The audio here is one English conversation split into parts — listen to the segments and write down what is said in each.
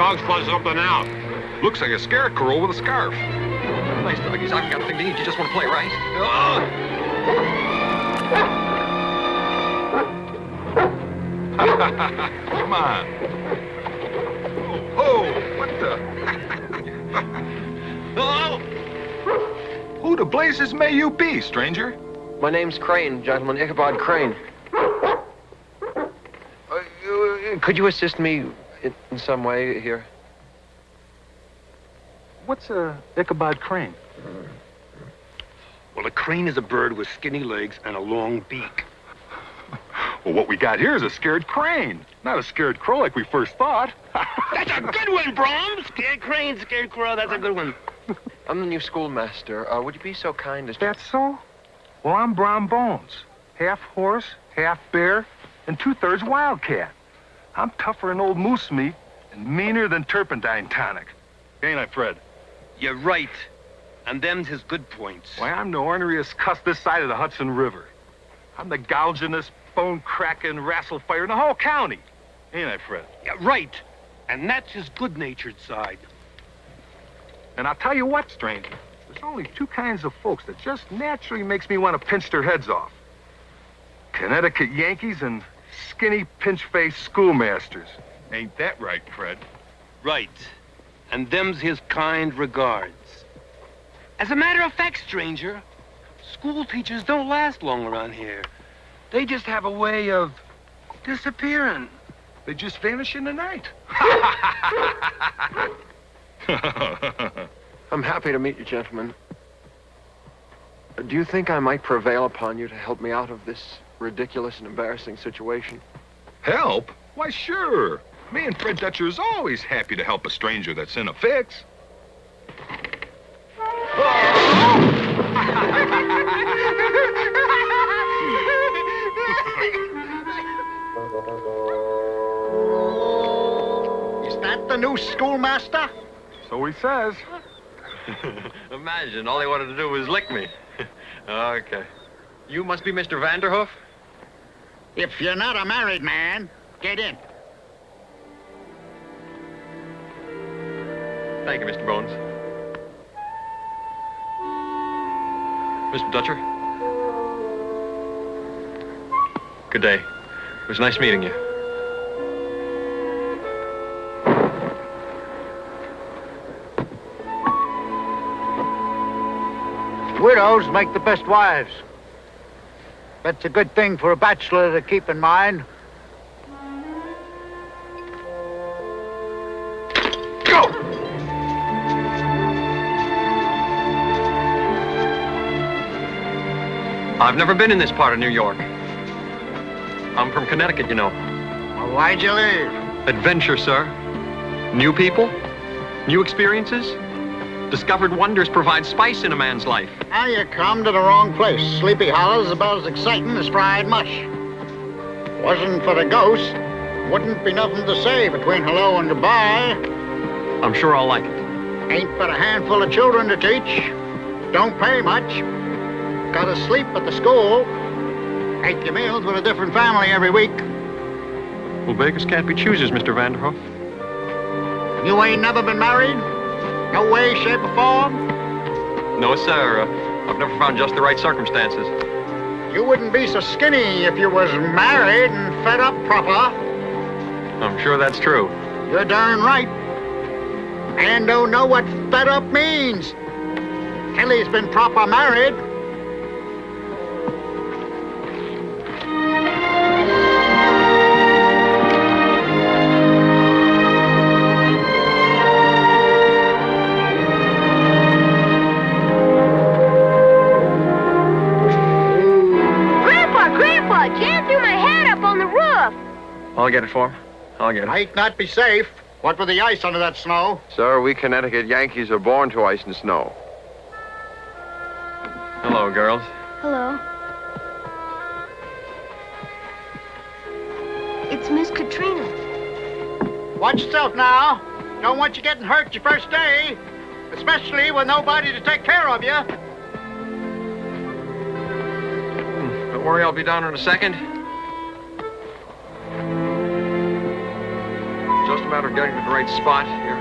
dog's claw something out. Looks like a scarecrow with a scarf. Nice doggies. I've got a thing to eat. You just want to play, right? Come on. Oh, what the? Hello? Who the blazes may you be, stranger? My name's Crane, gentlemen. Ichabod Crane. Could you assist me in some way here? What's a Ichabod Crane? Well, a crane is a bird with skinny legs and a long beak. Well, what we got here is a scared crane, not a scared crow like we first thought. That's a good one, Brom. Scared crane, scared crow. That's a good one. I'm the new schoolmaster. Would you be so kind as to... That's so? Well, I'm Brom Bones. Half horse, half bear, and 2/3 wildcat. I'm tougher than old moose meat and meaner than turpentine tonic. Ain't I, Fred? You're right. And them's his good points. Why, I'm the orneriest cuss this side of the Hudson River. I'm the gougingest, bone-cracking, wrestle-fire in the whole county. Ain't I, Fred? Yeah, right. And that's his good-natured side. And I'll tell you what, stranger. There's only two kinds of folks that just naturally makes me want to pinch their heads off. Connecticut Yankees and skinny, pinch-faced schoolmasters. Ain't that right, Fred? Right. And them's his kind regards. As a matter of fact, stranger, school teachers don't last long around here. They just have a way of disappearing. They just vanish in the night. I'm happy to meet you, gentlemen. Do you think I might prevail upon you to help me out of this ridiculous and embarrassing situation? Help? Why, sure. Me and Fred Dutcher is always happy to help a stranger that's in a fix. Is that the new schoolmaster? So he says. Imagine, all he wanted to do was lick me. Okay. You must be Mr. Vanderhoof? If you're not a married man, get in. Thank you, Mr. Bones. Mr. Dutcher? Good day. It was nice meeting you. Widows make the best wives. That's a good thing for a bachelor to keep in mind. Go! I've never been in this part of New York. I'm from Connecticut, you know. Well, why'd you leave? Adventure, sir. New people, new experiences. Discovered wonders provide spice in a man's life. Now you come to the wrong place. Sleepy Hollow's about as exciting as fried mush. Wasn't for the ghost, wouldn't be nothing to say between hello and goodbye. I'm sure I'll like it. Ain't but a handful of children to teach. Don't pay much. Gotta sleep at the school. Ate your meals with a different family every week. Well, beggars can't be choosers, Mr. Vanderhoof. You ain't never been married? No way, shape, or form? No, sir. I've never found just the right circumstances. You wouldn't be so skinny if you was married and fed up proper. I'm sure that's true. You're darn right. And don't know what fed up means. Till he's been proper married. I'll get it for him. I'll get it. Might not be safe. What with the ice under that snow? Sir, we Connecticut Yankees are born to ice and snow. Hello, girls. Hello. It's Miss Katrina. Watch yourself now. Don't want you getting hurt your first day. Especially with nobody to take care of you. Don't worry, I'll be down in a second. Just a matter of getting to the right spot here.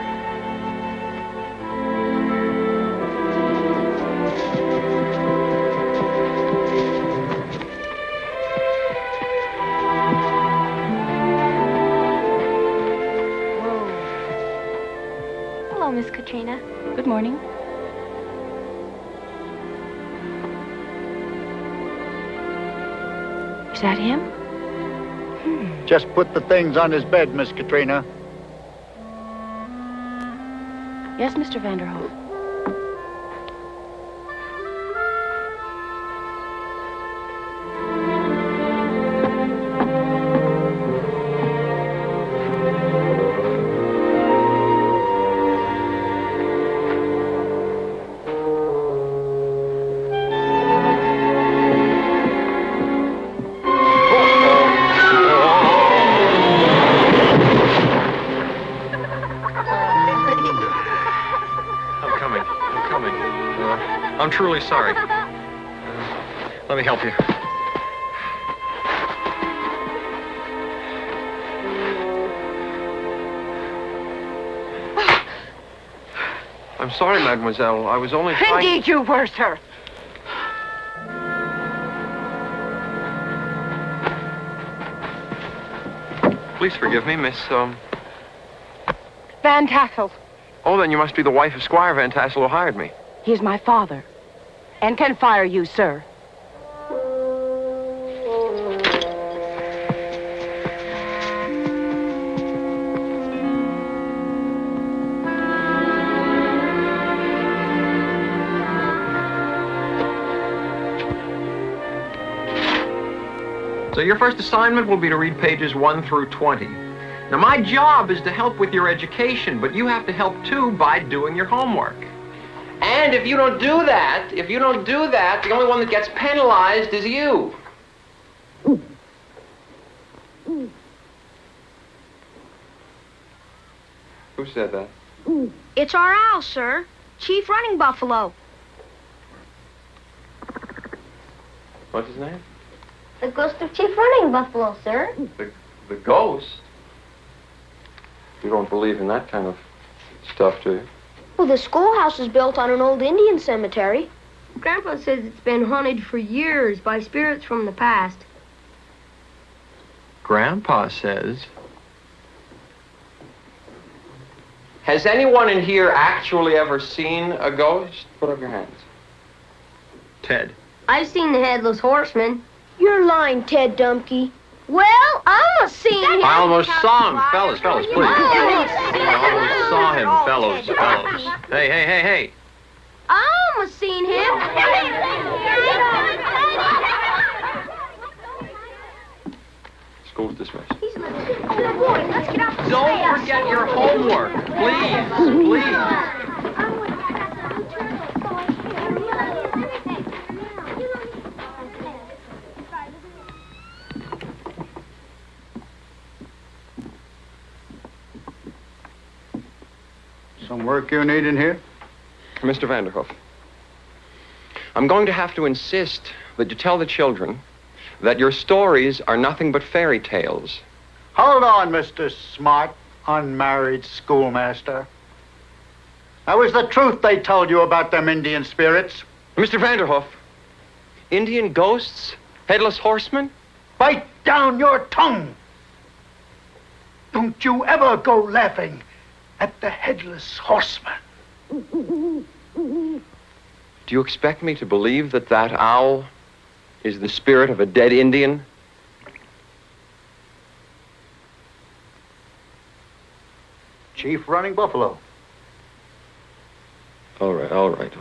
Hello, Miss Katrina. Good morning. Is that him? Just put the things on his bed, Miss Katrina. Yes, Mr. Vanderhoof. I'm truly sorry. Let me help you. I'm sorry, mademoiselle. I was only trying... Indeed you were, sir. Please forgive me, Miss, Van Tassel. Oh, then you must be the wife of Squire Van Tassel who hired me. He's my father. And can fire you, sir. So your first assignment will be to read pages 1 through 20. Now, my job is to help with your education, but you have to help, too, by doing your homework. And if you don't do that, the only one that gets penalized is you. Who said that? It's our owl, sir. Chief Running Buffalo. What's his name? The ghost of Chief Running Buffalo, sir. The ghost? You don't believe in that kind of stuff, do you? Well, the schoolhouse is built on an old Indian cemetery. Grandpa says it's been haunted for years by spirits from the past. Grandpa says. Has anyone in here actually ever seen a ghost? Put up your hands. Ted. I've seen the Headless Horseman. You're lying, Ted Dumpke. Well, I almost seen him. I almost saw him. Fellas, please. I almost saw him, fellows. Hey. I almost seen him. School's dismissed. Let's get out the Don't forget your homework, please. Some work you need in here? Mr. Vanderhoof, I'm going to have to insist that you tell the children that your stories are nothing but fairy tales. Hold on, Mr. Smart, unmarried schoolmaster. That was the truth they told you about them Indian spirits. Mr. Vanderhoof, Indian ghosts? Headless horsemen? Bite down your tongue. Don't you ever go laughing at the Headless Horseman. Do you expect me to believe that that owl is the spirit of a dead Indian? Chief Running Buffalo. All right.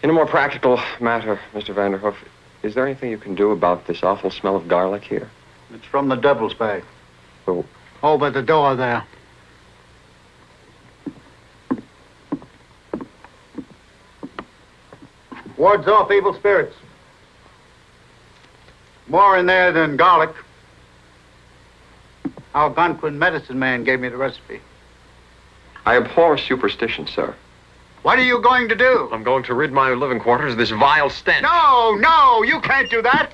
In a more practical matter, Mr. Vanderhoof, is there anything you can do about this awful smell of garlic here? It's from the devil's bag. Oh. Over the door there. Wards off evil spirits. More in there than garlic. Algonquin medicine man gave me the recipe. I abhor superstition, sir. What are you going to do? I'm going to rid my living quarters of this vile stench. No, you can't do that.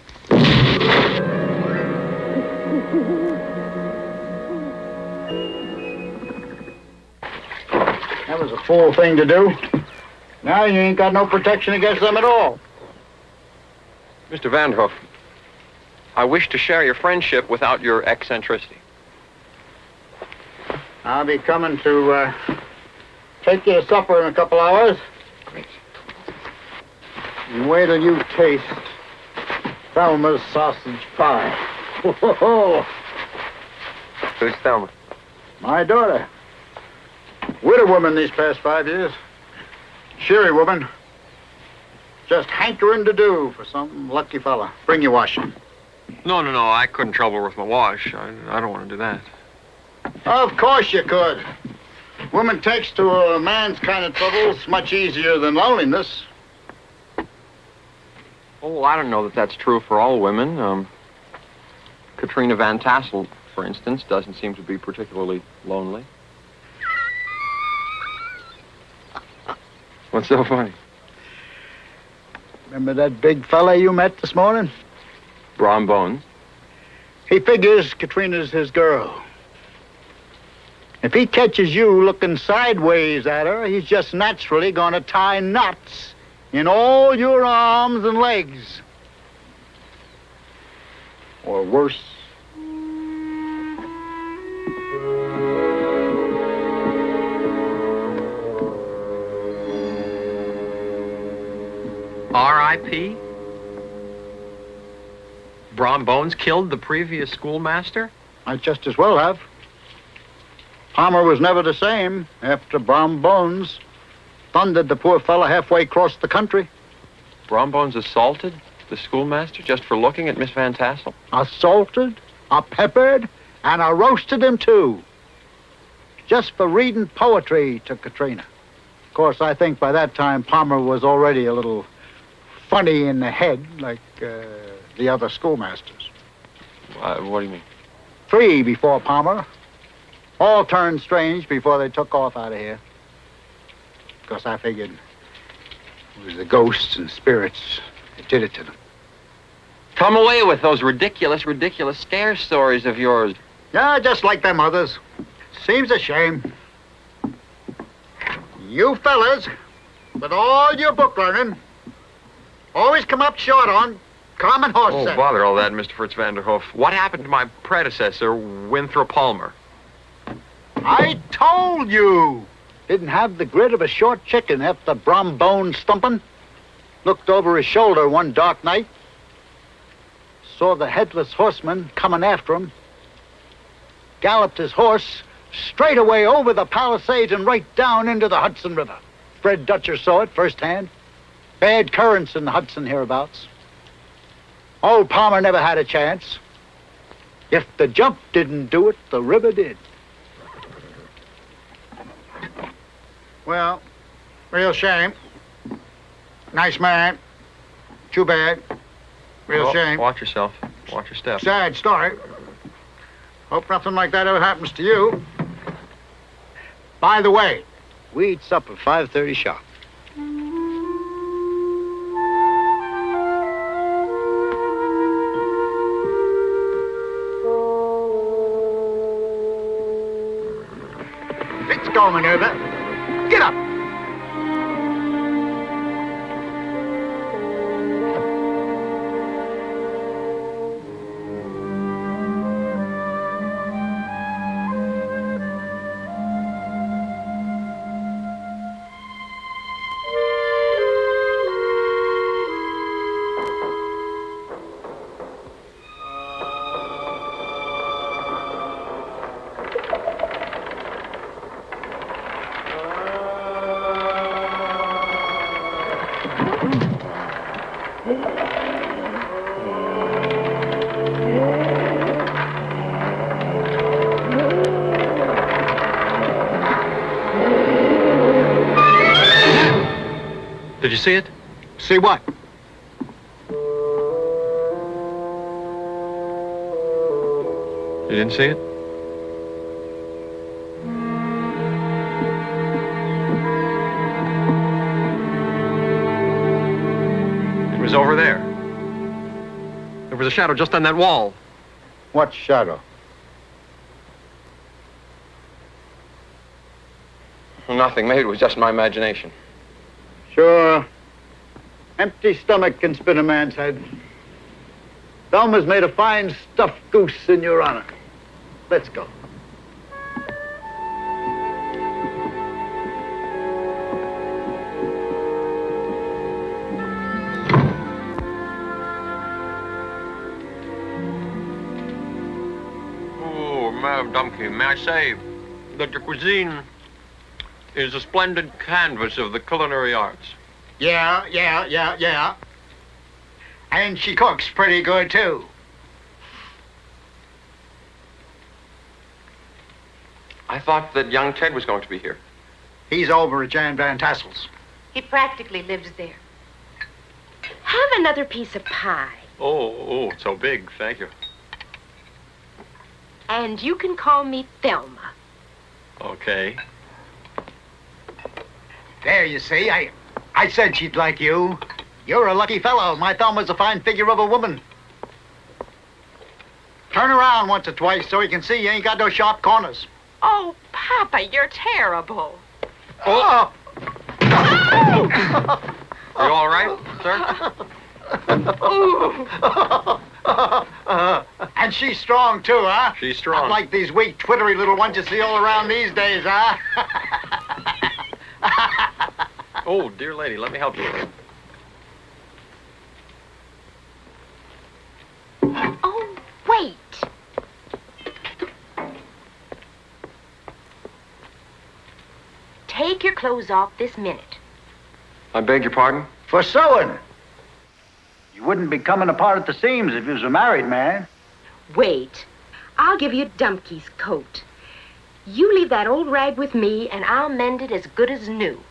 That was a fool thing to do. Now you ain't got no protection against them at all. Mr. Vanderhoof, I wish to share your friendship without your eccentricity. I'll be coming to take you to supper in a couple hours. Great. And wait till you taste Thelma's sausage pie. Who's Thelma? My daughter. Widow woman these past 5 years. Cheery woman. Just hankering to do for some lucky fella. Bring your washing. No, I couldn't trouble her with my wash. I don't want to do that. Of course you could. Woman takes to a man's kind of troubles much easier than loneliness. Oh, well, I don't know that that's true for all women. Katrina von Tassel, for instance, doesn't seem to be particularly lonely. What's so funny? Remember that big fella you met this morning? Brom Bones. He figures Katrina's his girl. If he catches you looking sideways at her, he's just naturally gonna tie knots in all your arms and legs. Or worse. R.I.P.? Brom Bones killed the previous schoolmaster? Might just as well have. Palmer was never the same after Brom Bones thundered the poor fella halfway across the country. Brom Bones assaulted the schoolmaster just for looking at Miss Van Tassel? Assaulted, peppered, and roasted him too. Just for reading poetry to Katrina. Of course, I think by that time Palmer was already a little funny in the head, like the other schoolmasters. What do you mean? 3 before Palmer. All turned strange before they took off out of here. Because I figured it was the ghosts and spirits that did it to them. Come away with those ridiculous scare stories of yours. Yeah, just like them others. Seems a shame. You fellas, with all your book learning, always come up short on common horse Oh, sense. bother all that, Mr. Fritz Vanderhoof. What happened to my predecessor, Winthrop Palmer? I told you! Didn't have the grit of a short chicken after Brom Bones stumping. Looked over his shoulder one dark night. Saw the headless horseman coming after him. Galloped his horse straight away over the Palisades and right down into the Hudson River. Fred Dutcher saw it firsthand. Bad currents in the Hudson hereabouts. Old Palmer never had a chance. If the jump didn't do it, the river did. Well, real shame. Nice man. Too bad. Real shame. Watch yourself. Watch your step. Sad story. Hope nothing like that ever happens to you. By the way, we eat supper 5:30 sharp. Let's go, Minerva. Get up. Did you see it? See what? You didn't see it? It was over there. There was a shadow just on that wall. What shadow? Nothing. Maybe it was just my imagination. Sure. Empty stomach can spin a man's head. Thelma's made a fine stuffed goose in your honor. Let's go. Oh, Madame Dumke, may I say that your cuisine is a splendid canvas of the culinary arts. Yeah. And she cooks pretty good, too. I thought that young Ted was going to be here. He's over at Jan Van Tassel's. He practically lives there. Have another piece of pie. Oh, so big. Thank you. And you can call me Thelma. Okay. There, you see, I said she'd like you. You're a lucky fellow. My Thelma's a fine figure of a woman. Turn around once or twice so he can see you ain't got no sharp corners. Oh, Papa, you're terrible. Oh! Are you all right, sir? And she's strong, too, huh? She's strong. Not like these weak, twittery little ones you see all around these days, huh? Oh, dear lady, let me help you. Oh, wait. Take your clothes off this minute. I beg your pardon? For sewing. You wouldn't be coming apart at the seams if you was a married man. Wait. I'll give you Dumpke's coat. You leave that old rag with me, and I'll mend it as good as new.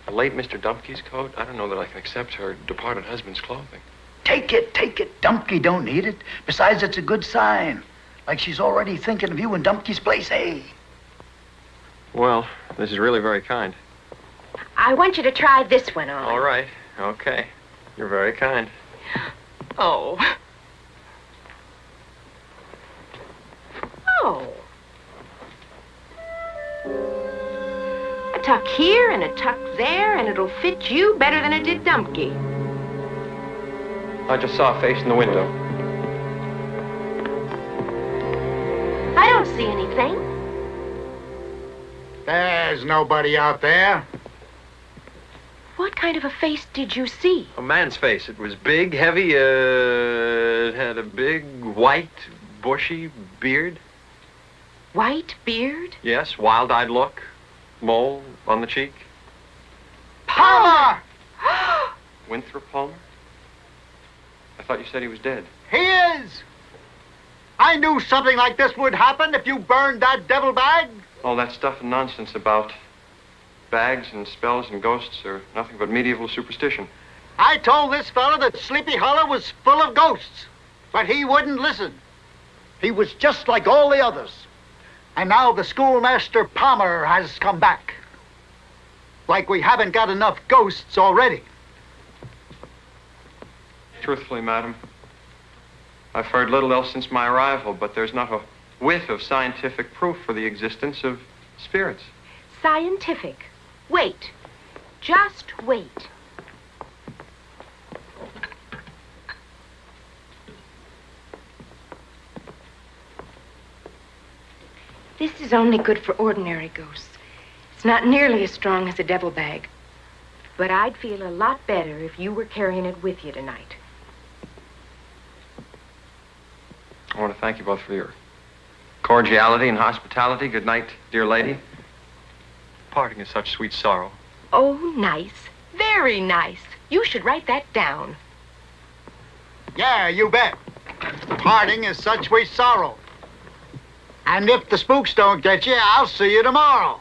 The late Mr. Dumpke's coat? I don't know that I can accept her departed husband's clothing. Take it. Dumpke don't need it. Besides, it's a good sign. Like she's already thinking of you in Dumpke's place, eh? Well, this is really very kind. I want you to try this one on. All right. Okay. You're very kind. Oh. Oh. A tuck here and a tuck there, and it'll fit you better than it did Dumpke. I just saw a face in the window. I don't see anything. There's nobody out there. What kind of a face did you see? A man's face. It was big, heavy, it had a big, white, bushy beard. White beard? Yes, wild-eyed look. Mole on the cheek. Palmer! Winthrop Palmer? I thought you said he was dead. He is! I knew something like this would happen if you burned that devil bag. All that stuff and nonsense about bags and spells and ghosts are nothing but medieval superstition. I told this fellow that Sleepy Hollow was full of ghosts, but he wouldn't listen. He was just like all the others. And now the schoolmaster Palmer has come back. Like we haven't got enough ghosts already. Truthfully, madam, I've heard little else since my arrival, but there's not a whiff of scientific proof for the existence of spirits. Scientific. Wait. Just wait. This is only good for ordinary ghosts. It's not nearly as strong as a devil bag. But I'd feel a lot better if you were carrying it with you tonight. I want to thank you both for your cordiality and hospitality. Good night, dear lady. Parting is such sweet sorrow. Oh, nice. Very nice. You should write that down. Yeah, you bet. Parting is such sweet sorrow. And if the spooks don't get you, I'll see you tomorrow.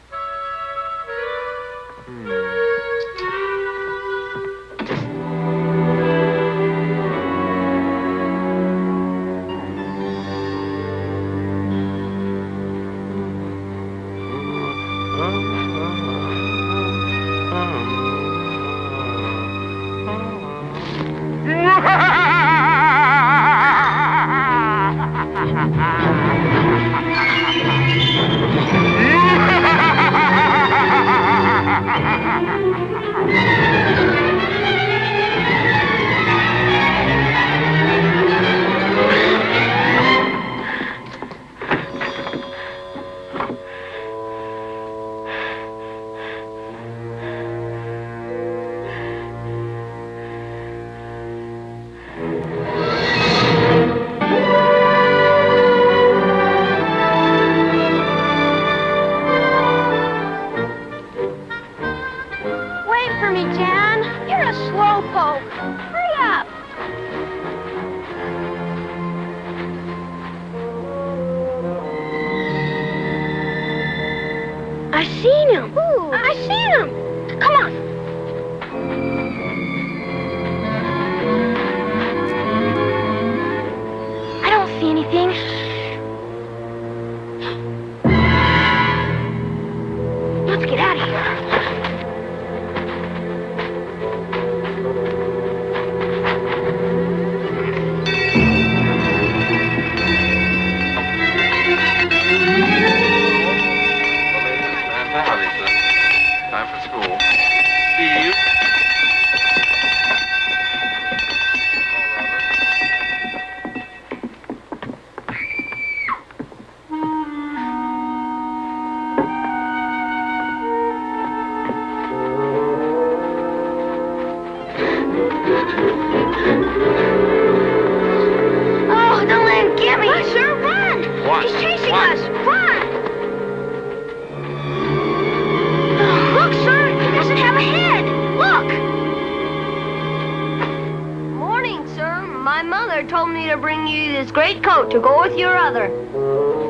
I seen him. Ooh. I seen him. Come on. I don't see anything. Let's get out of here. Time for school. Steve. Oh, don't let him get me. Sir, run. What? He's chasing What? us. Run. Look, sir. He doesn't have a head. Look. Morning, sir. My mother told me to bring you this great coat to go with your other.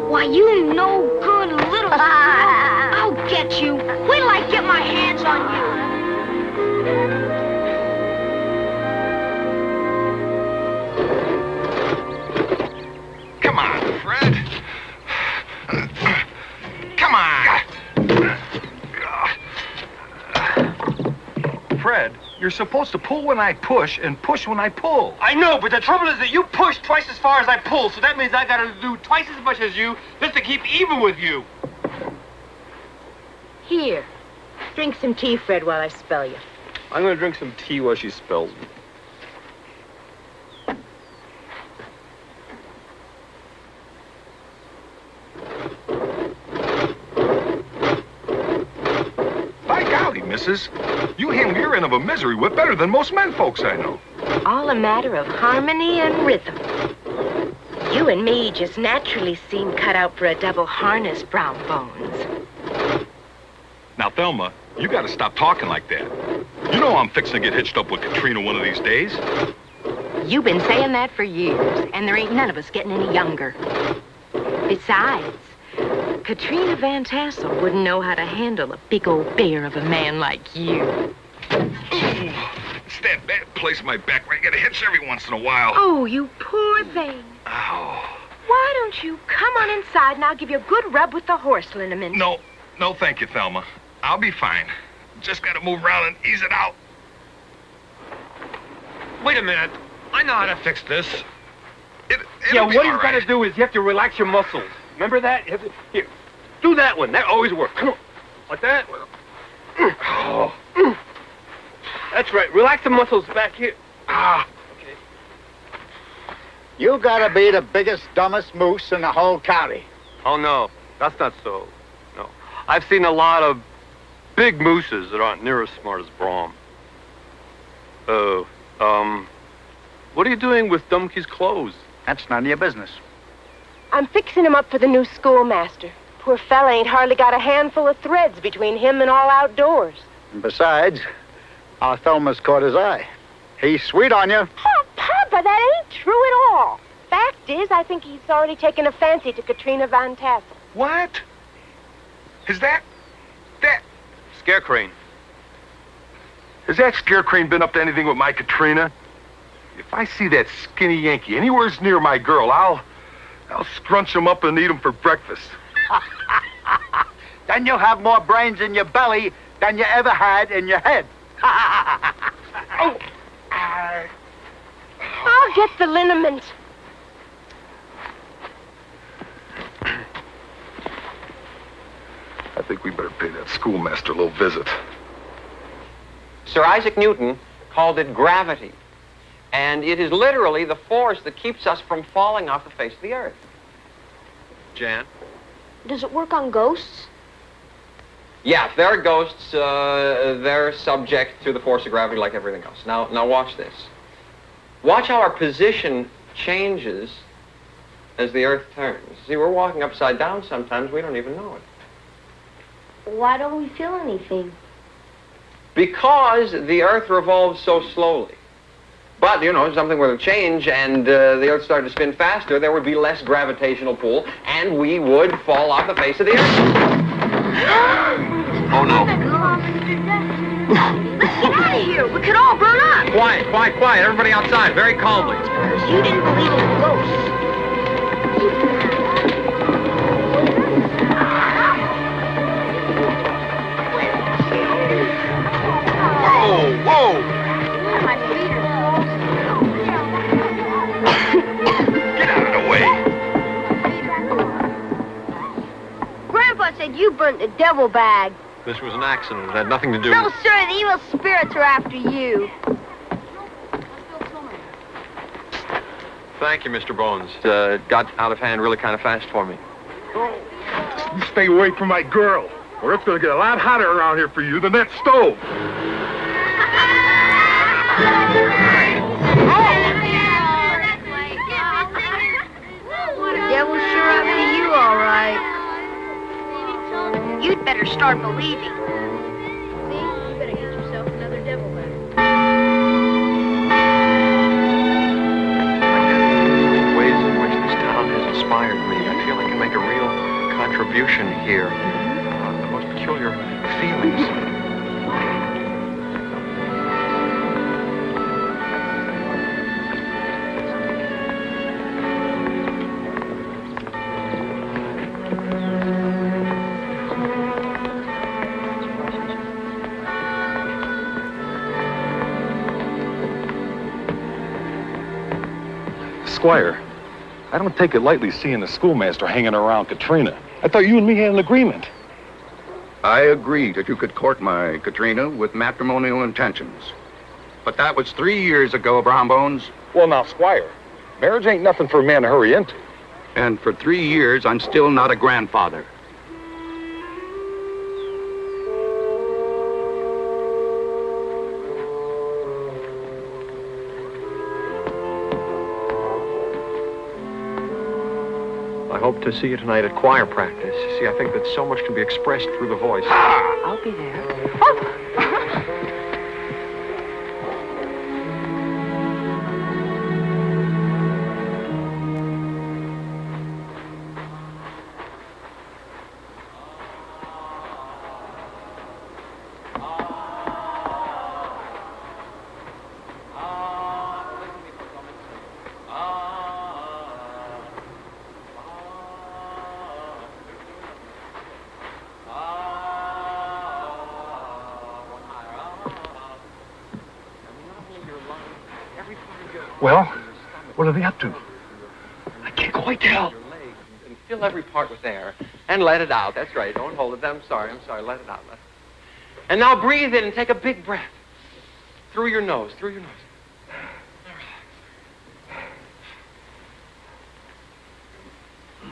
Why, you no good little... I'll get you. Wait till I get my hands on you. Come on, Fred. Come on. Fred, you're supposed to pull when I push and push when I pull. I know, but the trouble is that you push twice as far as I pull, so that means I gotta do twice as much as you just to keep even with you. Here. Drink some tea, Fred, while I spell you. I'm gonna drink some tea while she spells me. By golly, missus, you handle your end of a misery whip better than most men folks I know. All a matter of harmony and rhythm. You and me just naturally seem cut out for a double harness, Brom Bones. Now, Thelma, you gotta stop talking like that. You know I'm fixing to get hitched up with Katrina one of these days. You've been saying that for years, and there ain't none of us getting any younger. Besides, Katrina von Tassel wouldn't know how to handle a big old bear of a man like you. Ooh, it's that bad place in my back where I get a hitch every once in a while. Oh, you poor thing. Oh. Why don't you come on inside and I'll give you a good rub with the horse liniment? No, thank you, Thelma. I'll be fine. Just gotta move around and ease it out. Wait a minute. I know how to fix this. It'll Yeah, be what all you've got to right. do is you have to relax your muscles. Remember that? You have to, here, do that one. That always works. Come on. Like that. Oh. That's right. Relax the muscles back here. Ah. Okay. You gotta be the biggest, dumbest moose in the whole county. Oh, no. That's not so. No. I've seen a lot of big mooses that aren't near as smart as Brom. What are you doing with Dumpky's clothes? That's none of your business. I'm fixing him up for the new schoolmaster. Poor fella ain't hardly got a handful of threads between him and all outdoors. And besides, our Thelma's caught his eye. He's sweet on you. Oh, Papa, that ain't true at all. Fact is, I think he's already taken a fancy to Katrina von Tassel. What? Is that... Scare Crane. Has that Scare Crane been up to anything with my Katrina? If I see that skinny Yankee anywhere near my girl, I'll scrunch him up and eat him for breakfast. Then you'll have more brains in your belly than you ever had in your head. Oh! I'll get the liniment. I think we better pay that schoolmaster a little visit. Sir Isaac Newton called it gravity. And it is literally the force that keeps us from falling off the face of the earth. Jan? Does it work on ghosts? Yeah, if they're ghosts, they're subject to the force of gravity like everything else. Now watch this. Watch how our position changes as the earth turns. See, we're walking upside down sometimes. We don't even know it. Why don't we feel anything? Because the earth revolves so slowly. But, you know, something were to change and the earth started to spin faster, there would be less gravitational pull, and we would fall off the face of the earth. Oh, no. Let's get out of here. We could all burn up. Quiet, quiet, quiet. Everybody outside, very calmly. Because you didn't believe in ghosts. Whoa, whoa! My feet are Get out of the way! Grandpa said you burnt the devil bag. This was an accident. It had nothing to do No, with... sir, the evil spirits are after you. Thank you, Mr. Bones. It got out of hand really kind of fast for me. You stay away from my girl, or it's gonna get a lot hotter around here for you than that stove. The devil's sure after you, all right. You'd better start believing. See? You better get yourself another devil bag. The ways in which this town has inspired me. I feel I can make a real contribution here. The most peculiar feelings. Squire, I don't take it lightly seeing the schoolmaster hanging around Katrina. I thought you and me had an agreement. I agree that you could court my Katrina with matrimonial intentions. But that was 3 years ago, Brom Bones. Well, now, Squire, marriage ain't nothing for a man to hurry into. And for 3 years, I'm still not a grandfather. I hope to see you tonight at choir practice. See, I think that so much can be expressed through the voice. I'll be there. Well, what are they up to? I can't quite tell. And fill every part with air. And let it out. That's right. Don't hold it. I'm sorry. Let it out. And now breathe in and take a big breath. Through your nose. Through your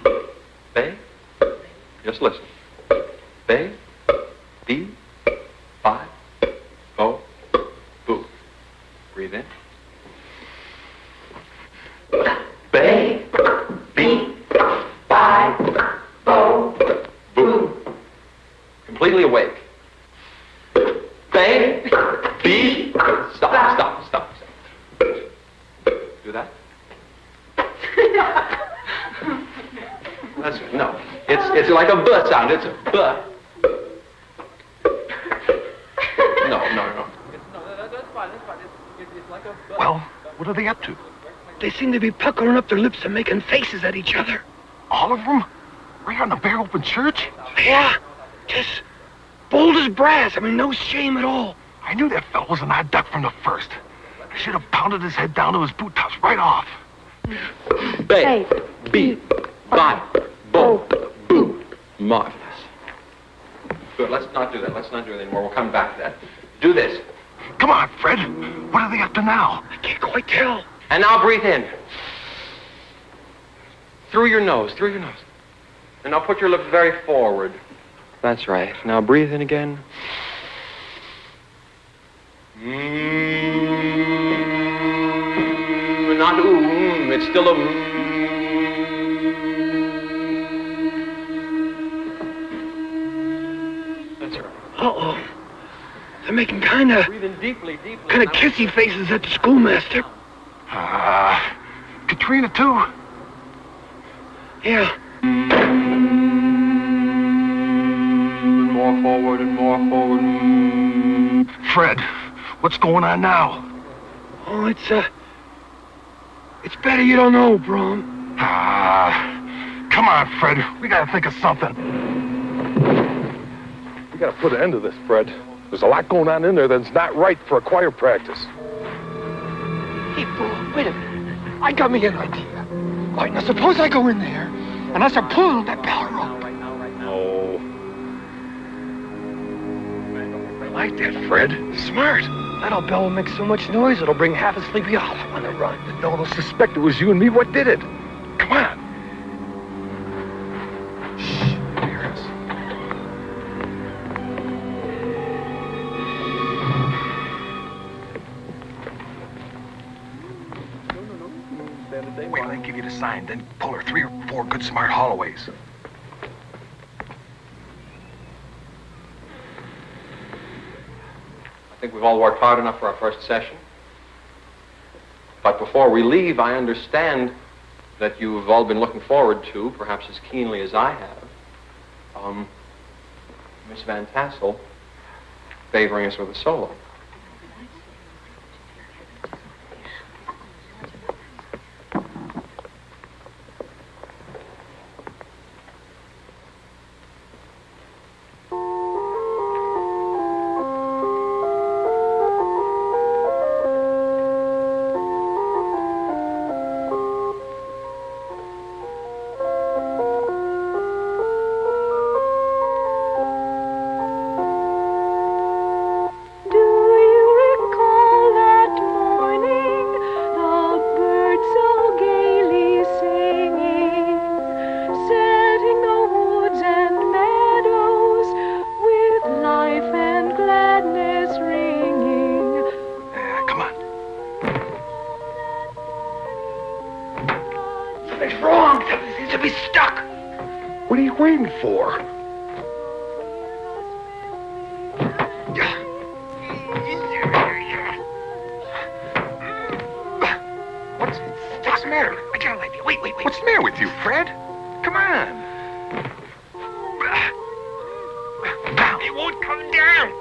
nose. Bay. Just listen. Bay. B. 5. O. Boo. Breathe in. Bay, B, 5, bo, boo. Completely awake. Bay, B, stop. Do that? That's no. It's like a buh sound. It's a buh. No. That's fine. It's like a buh. Well, what are they up to? They seem to be puckering up their lips and making faces at each other. All of them? Right on the bare open church? Yeah, just bold as brass. I mean, no shame at all. I knew that fellow was an odd duck from the first. I should have pounded his head down to his boot tops right off. Bay, B, 5, bo, boo. Marvelous. Good, let's not do that. Let's not do it anymore. We'll come back to that. Do this. Come on, Fred. What are they up to now? I can't quite tell. And now breathe in. Through your nose. And now put your lips very forward. That's right. Now breathe in again. Not it's still a That's right. Uh-oh. They're making kind of Breathe in deeply. kissy faces at the schoolmaster. Katrina, too? Yeah. More forward and more Fred, what's going on now? Oh, it's better you don't know, Brom. Come on, Fred. We gotta think of something. We gotta put an end to this, Fred. There's a lot going on in there that's not right for a choir practice. Hey, Brom, wait a minute. I got me an idea. All right, now suppose I go in there and I start pulling on that bell rope. Oh. I like that, Fred. Smart. That old bell will make so much noise it'll bring half a Sleepy Hollow on the run. No one will suspect it was you and me. What did it? Come on. Shh. Hear us. Wait till I give you the sign, then pull her 3 or 4 good smart holloways. I think we've all worked hard enough for our first session. But before we leave, I understand that you've all been looking forward to, perhaps as keenly as I have, Miss Van Tassel favoring us with a solo. What are you waiting for? What's the matter? I can't like you. Wait. What's the matter with you, Fred? Come on. It won't come down.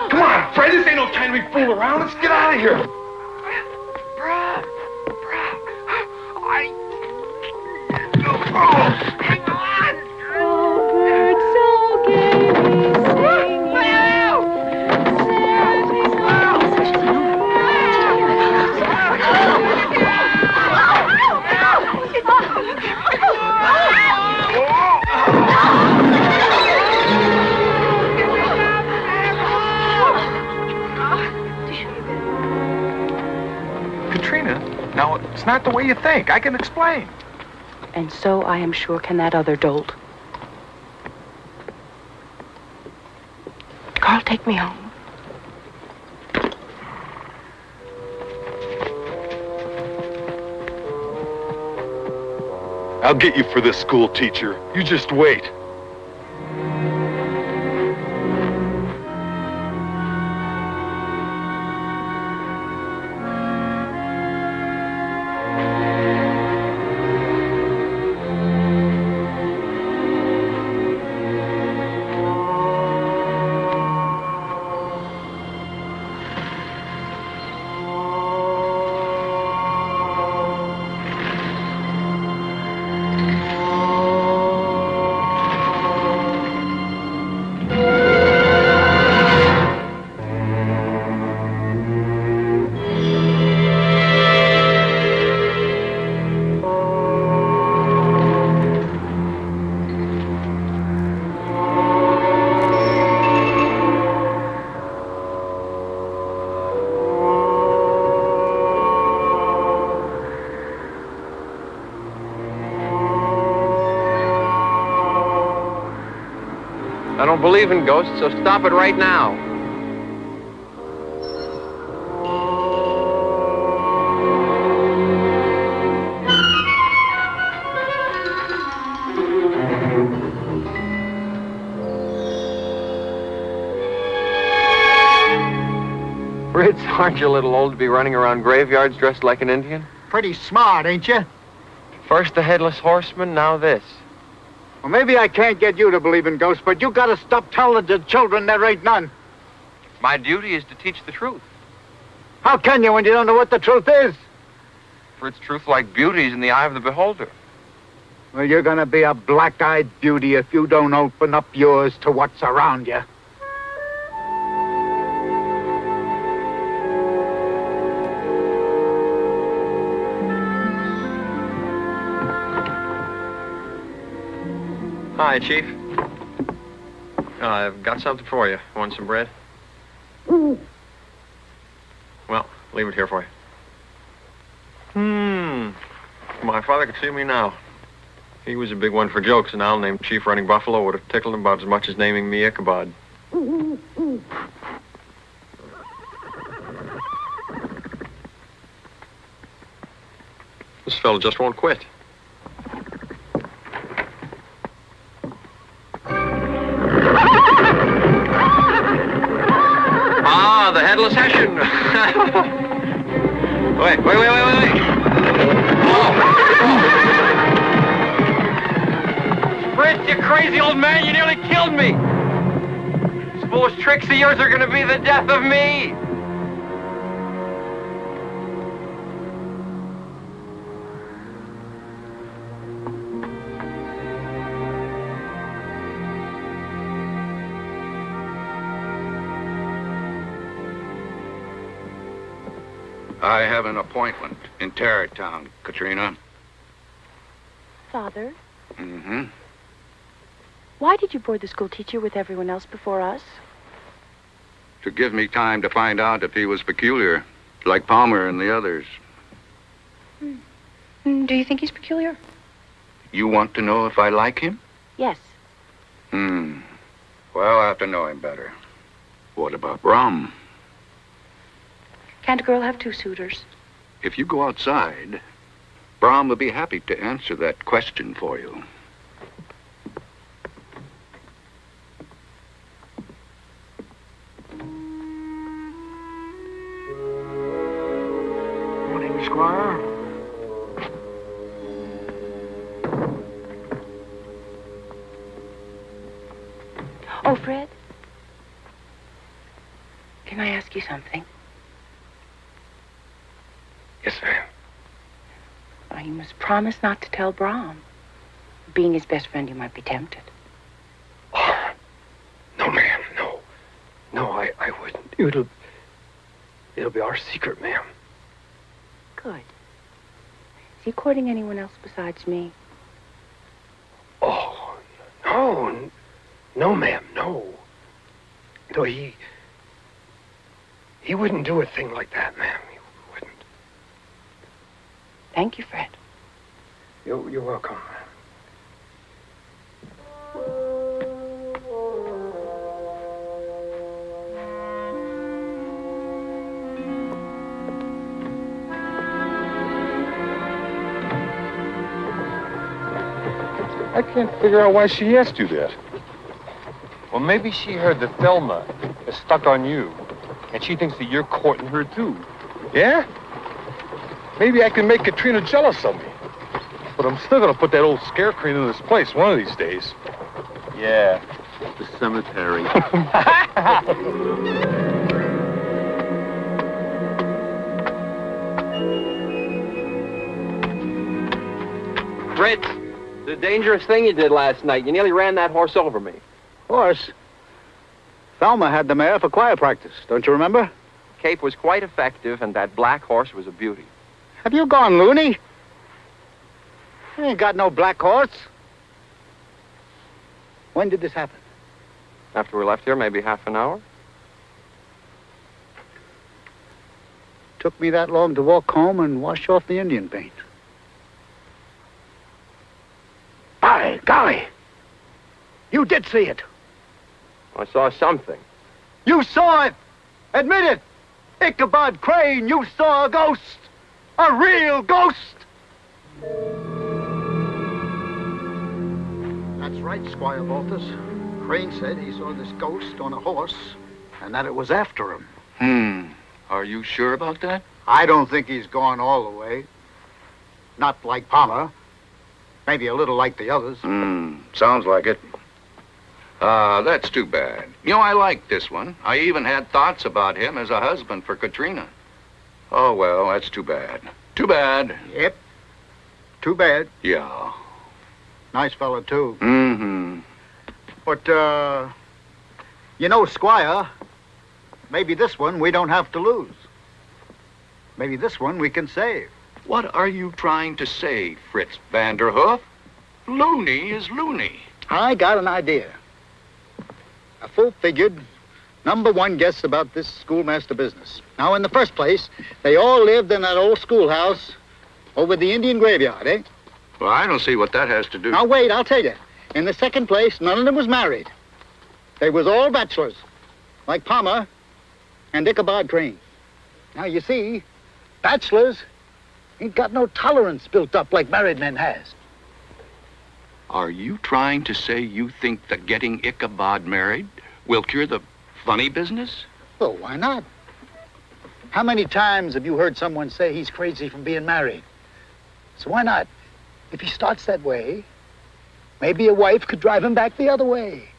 Come on, Fred, this ain't no time to be fooling around. Let's get out of here. Brom. Hang on. Oh, birds so gaily singing. Katrina, now, it's not the way you think. I can explain. And so I am sure can that other dolt. Carl, take me home. I'll get you for this school teacher. You just wait. I don't believe in ghosts, so stop it right now. Fritz, aren't you a little old to be running around graveyards dressed like an Indian? pretty smart, ain't you? First the Headless Horseman, now this. Well, maybe I can't get you to believe in ghosts, but you gotta stop telling the children there ain't none. My duty is to teach the truth. How can you when you don't know what the truth is? For its truth like beauty is in the eye of the beholder. Well, you're gonna be a black-eyed beauty if you don't open up yours to what's around you. Hi, Chief. I've got something for you. Want some bread? Well, leave it here for you. My father could see me now. He was a big one for jokes, and I'll name Chief running Buffalo would have tickled him about as much as naming me Ichabod. This fellow just won't quit. Ah, the Headless Hessian. Wait. Fritz, you crazy old man, you nearly killed me. These foolish tricks of yours are going to be the death of me. I have an appointment in Tarrytown, Katrina. Father, Mm-hmm. why did you board the school teacher with everyone else before us? To give me time to find out if he was peculiar, like Palmer and the others. Do you think he's peculiar? You want to know if I like him? Yes. Well, I have to know him better. What about Brom? Can't a girl have two suitors? If you go outside, Brom will be happy to answer that question for you. Morning, Squire. Oh, Fred? Can I ask you something? Yes, ma'am. You must promise not to tell Brom. Being his best friend, you might be tempted. Oh, no, ma'am, no. No, I wouldn't. It'll be our secret, ma'am. Good. Is he courting anyone else besides me? Oh, no. No, ma'am, no. No, he wouldn't do a thing like that, ma'am. He wouldn't. Thank you, Fred. You're welcome. I can't figure out why she asked you that. Well, maybe she heard that Thelma is stuck on you, and she thinks that you're courting her, too. Yeah? Maybe I can make Katrina jealous of me. But I'm still gonna put that old scarecrow in this place one of these days. Yeah, the cemetery. Fritz, the dangerous thing you did last night. You nearly ran that horse over me. Horse? Thelma had the mare for choir practice, don't you remember? Cape was quite effective, and that black horse was a beauty. Have you gone loony? I ain't got no black horse. When did this happen? After we left here, maybe half an hour. Took me that long to walk home and wash off the Indian paint. By golly! You did see it. I saw something. You saw it! Admit it! Ichabod Crane, you saw a ghost! A real ghost! That's right, Squire Walters. Crane said he saw this ghost on a horse and that it was after him. Are you sure about that? I don't think he's gone all the way. Not like Palmer. Maybe a little like the others. Sounds like it. That's too bad. You know, I like this one. I even had thoughts about him as a husband for Katrina. Oh, well, that's too bad. Too bad. Yep. Too bad. Yeah. Nice fella, too. Mm-hmm. But, you know, Squire, maybe this one we don't have to lose. Maybe this one we can save. What are you trying to say, Fritz Vanderhoof? Loony is loony. I got an idea. A full-figured, #1 guess about this schoolmaster business. Now, in the first place, they all lived in that old schoolhouse over the Indian graveyard, eh? Well, I don't see what that has to do. Now, wait, I'll tell you. In the second place, none of them was married. They was all bachelors, like Palmer and Ichabod Crane. Now, you see, bachelors ain't got no tolerance built up like married men has. Are you trying to say you think that getting Ichabod married will cure the funny business? Well, why not? How many times have you heard someone say he's crazy from being married? So why not? If he starts that way, maybe a wife could drive him back the other way.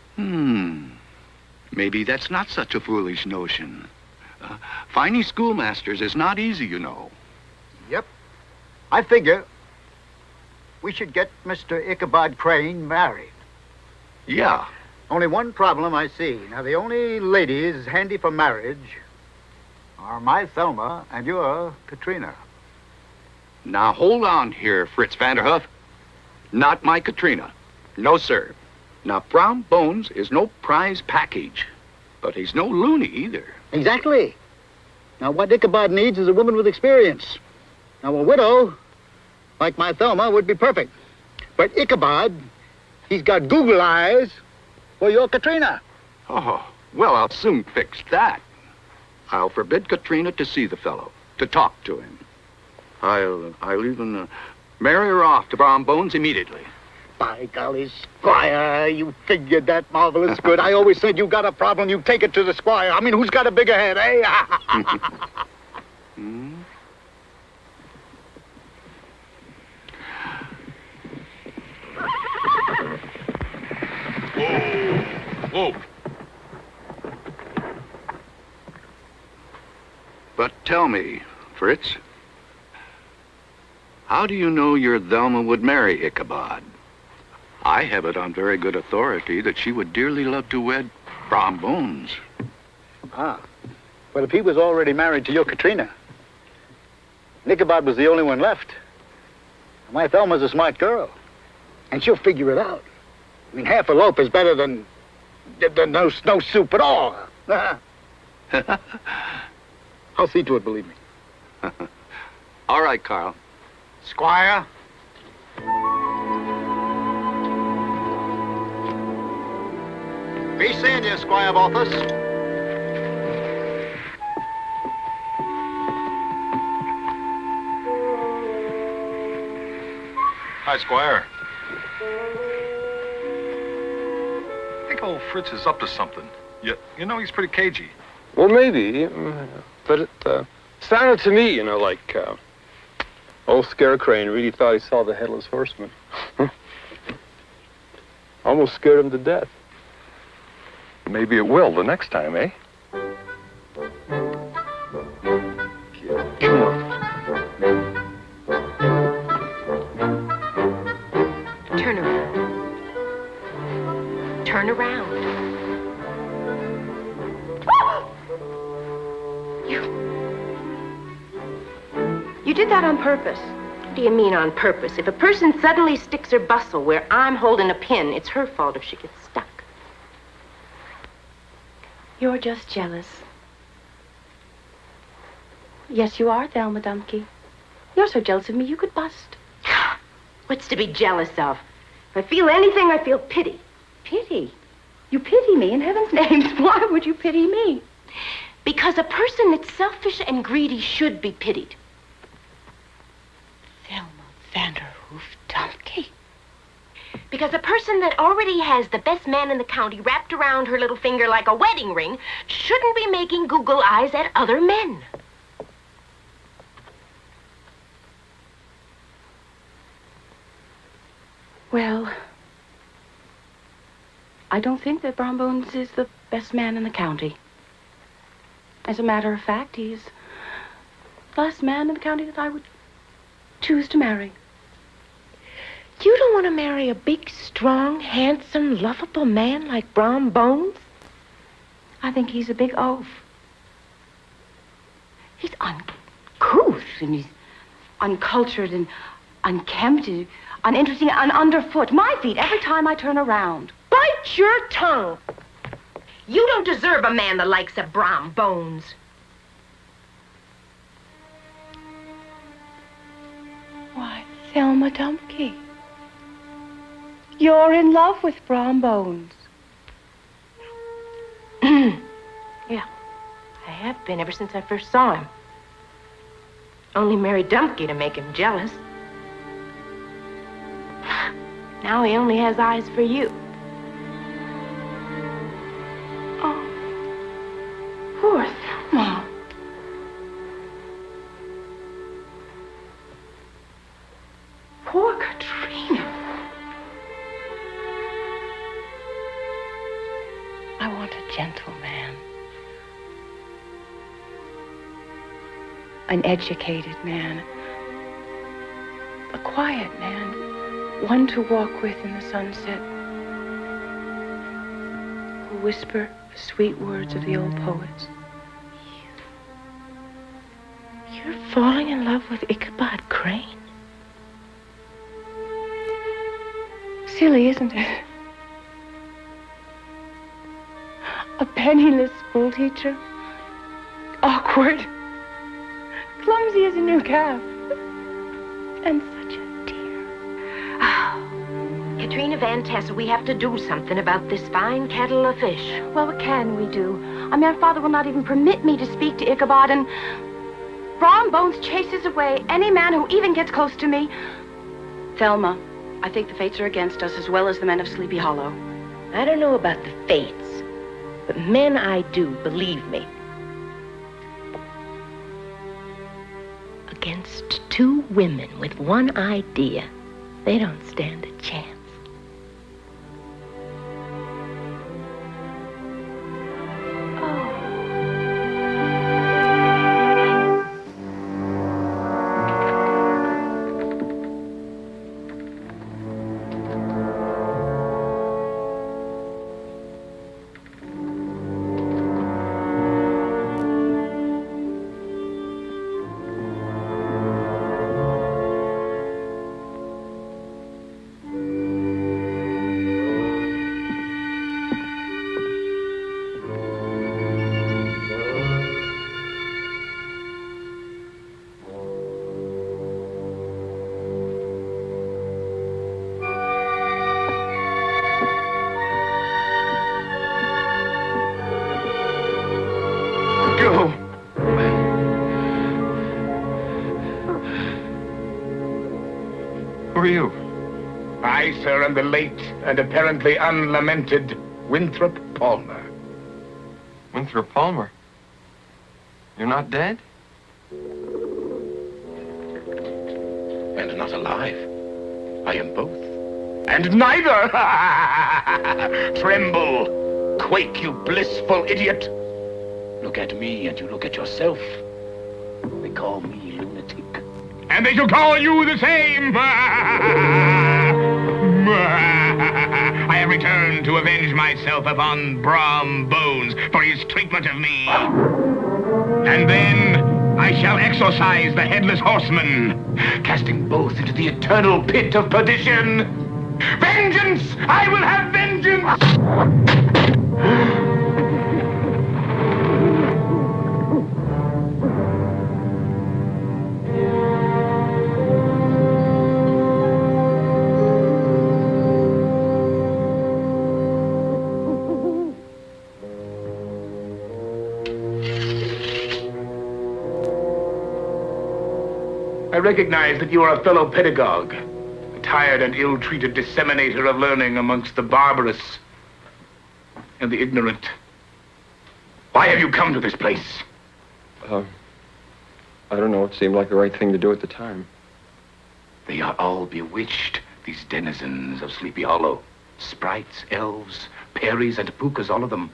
Maybe that's not such a foolish notion. Finding schoolmasters is not easy, you know. Yep. I figure we should get Mr. Ichabod Crane married. Yeah. Only one problem I see. Now, the only ladies handy for marriage are my Thelma and your Katrina. Now, hold on here, Fritz Vanderhoof. Not my Katrina. No, sir. Now, Brom Bones is no prize package, but he's no loony either. Exactly. Now, what Ichabod needs is a woman with experience. Now, a widow, like my Thelma, would be perfect. But Ichabod, he's got Google eyes for your Katrina. Oh, well, I'll soon fix that. I'll forbid Katrina to see the fellow, to talk to him. I'll even marry her off to Brom Bones immediately. By golly, Squire, you figured that marvelous good. I always said you got a problem, you take it to the Squire. I mean, who's got a bigger head, eh? Whoa. But tell me, Fritz, how do you know your Thelma would marry Ichabod? I have it on very good authority that she would dearly love to wed Brom Bones. Well, if he was already married to your Katrina, Ichabod was the only one left. My Thelma's a smart girl, and she'll figure it out. I mean, half a loaf is better than no soup at all. I'll see to it, believe me. All right, Carl. Squire? Be seeing you, Squire Balthus. Hi, Squire. I think old Fritz is up to something. You know, he's pretty cagey. Well, maybe, but it sounded to me, like old Scare Crane really thought he saw the Headless Horseman. Almost scared him to death. Maybe it will the next time, eh? Come on. Turn around. Turn around. You did that on purpose. What do you mean on purpose? If a person suddenly sticks her bustle where I'm holding a pin, it's her fault if she gets stuck. You're just jealous. Yes, you are, Thelma Dumpke. You're so jealous of me, you could bust. What's to be jealous of? If I feel anything, I feel pity. Pity? You pity me, in heaven's names. Why would you pity me? Because a person that's selfish and greedy should be pitied. Thelma Vanderhoof Dumpke. Because a person that already has the best man in the county wrapped around her little finger like a wedding ring shouldn't be making Google eyes at other men. Well, I don't think that Brom Bones is the best man in the county. As a matter of fact, he's the last man in the county that I would choose to marry. You don't want to marry a big, strong, handsome, lovable man like Brom Bones? I think he's a big oaf. He's uncouth, and he's uncultured and unkempt, and uninteresting and underfoot. My feet every time I turn around. Bite your tongue. You don't deserve a man the likes of Brom Bones. Why, Thelma Dumpke, you're in love with Brom Bones. Yeah, I have been ever since I first saw him. Only married Dumpke to make him jealous. Now he only has eyes for you. Oh, poor Thelma. Poor Katrina. I want a gentleman. An educated man. A quiet man. One to walk with in the sunset. Who'll whisper the sweet words of the old poets. You're falling in love with Ichabod Crane? Silly, isn't it? A penniless schoolteacher. Awkward. Clumsy as a new calf. And such a dear. Oh, Katrina von Tassel, we have to do something about this fine kettle of fish. Well, what can we do? I mean, our father will not even permit me to speak to Ichabod, and Brom Bones chases away any man who even gets close to me. Thelma, I think the fates are against us as well as the men of Sleepy Hollow. I don't know about the fates, but men I do, believe me. Against two women with one idea, they don't stand a chance. Who are you? I, sir, am the late and apparently unlamented Winthrop Palmer. Winthrop Palmer? You're not dead? And not alive. I am both. And neither! Tremble! Quake, you blissful idiot! Look at me and you look at yourself. They call me lunatic. And they shall call you the same! I have returned to avenge myself upon Brom Bones for his treatment of me. And then I shall exorcise the headless horseman, casting both into the eternal pit of perdition. Vengeance! I will have vengeance! I recognize that you are a fellow pedagogue, a tired and ill-treated disseminator of learning amongst the barbarous and the ignorant. Why have you come to this place? I don't know. It seemed like the right thing to do at the time. They are all bewitched These denizens of Sleepy Hollow. Sprites, elves, fairies, and pookas, all of them.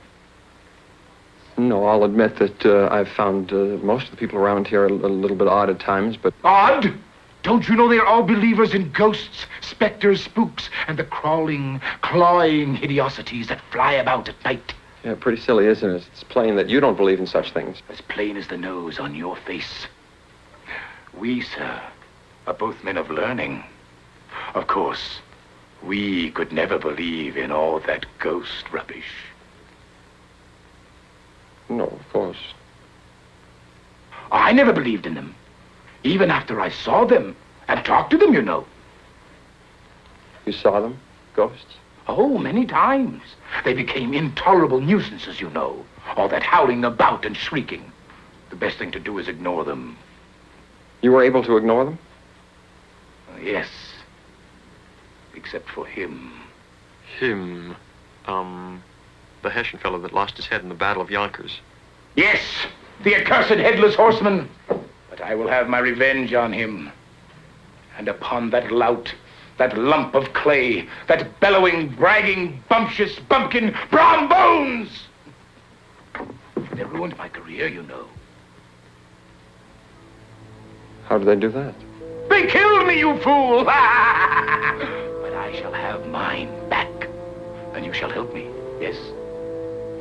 No, I'll admit that I've found most of the people around here a little bit odd at times, but... Odd? Don't you know they're all believers in ghosts, specters, spooks, and the crawling, clawing hideosities that fly about at night? Yeah, pretty silly, isn't it? It's plain that you don't believe in such things. As plain as the nose on your face. We, sir, are both men of learning. Of course, we could never believe in all that ghost rubbish. No, of course. I never believed in them. Even after I saw them and talked to them, you know. You saw them? Ghosts? Oh, many times. They became intolerable nuisances, you know. All that howling about and shrieking. The best thing to do is ignore them. You were able to ignore them? Yes. Except for him. Him? The Hessian fellow that lost his head in the Battle of Yonkers. Yes, the accursed headless horseman. But I will have my revenge on him. And upon that lout, that lump of clay, that bellowing, bragging, bumptious bumpkin, Brom Bones! They ruined my career, you know. How did they do that? They killed me, you fool! But I shall have mine back. And you shall help me, yes?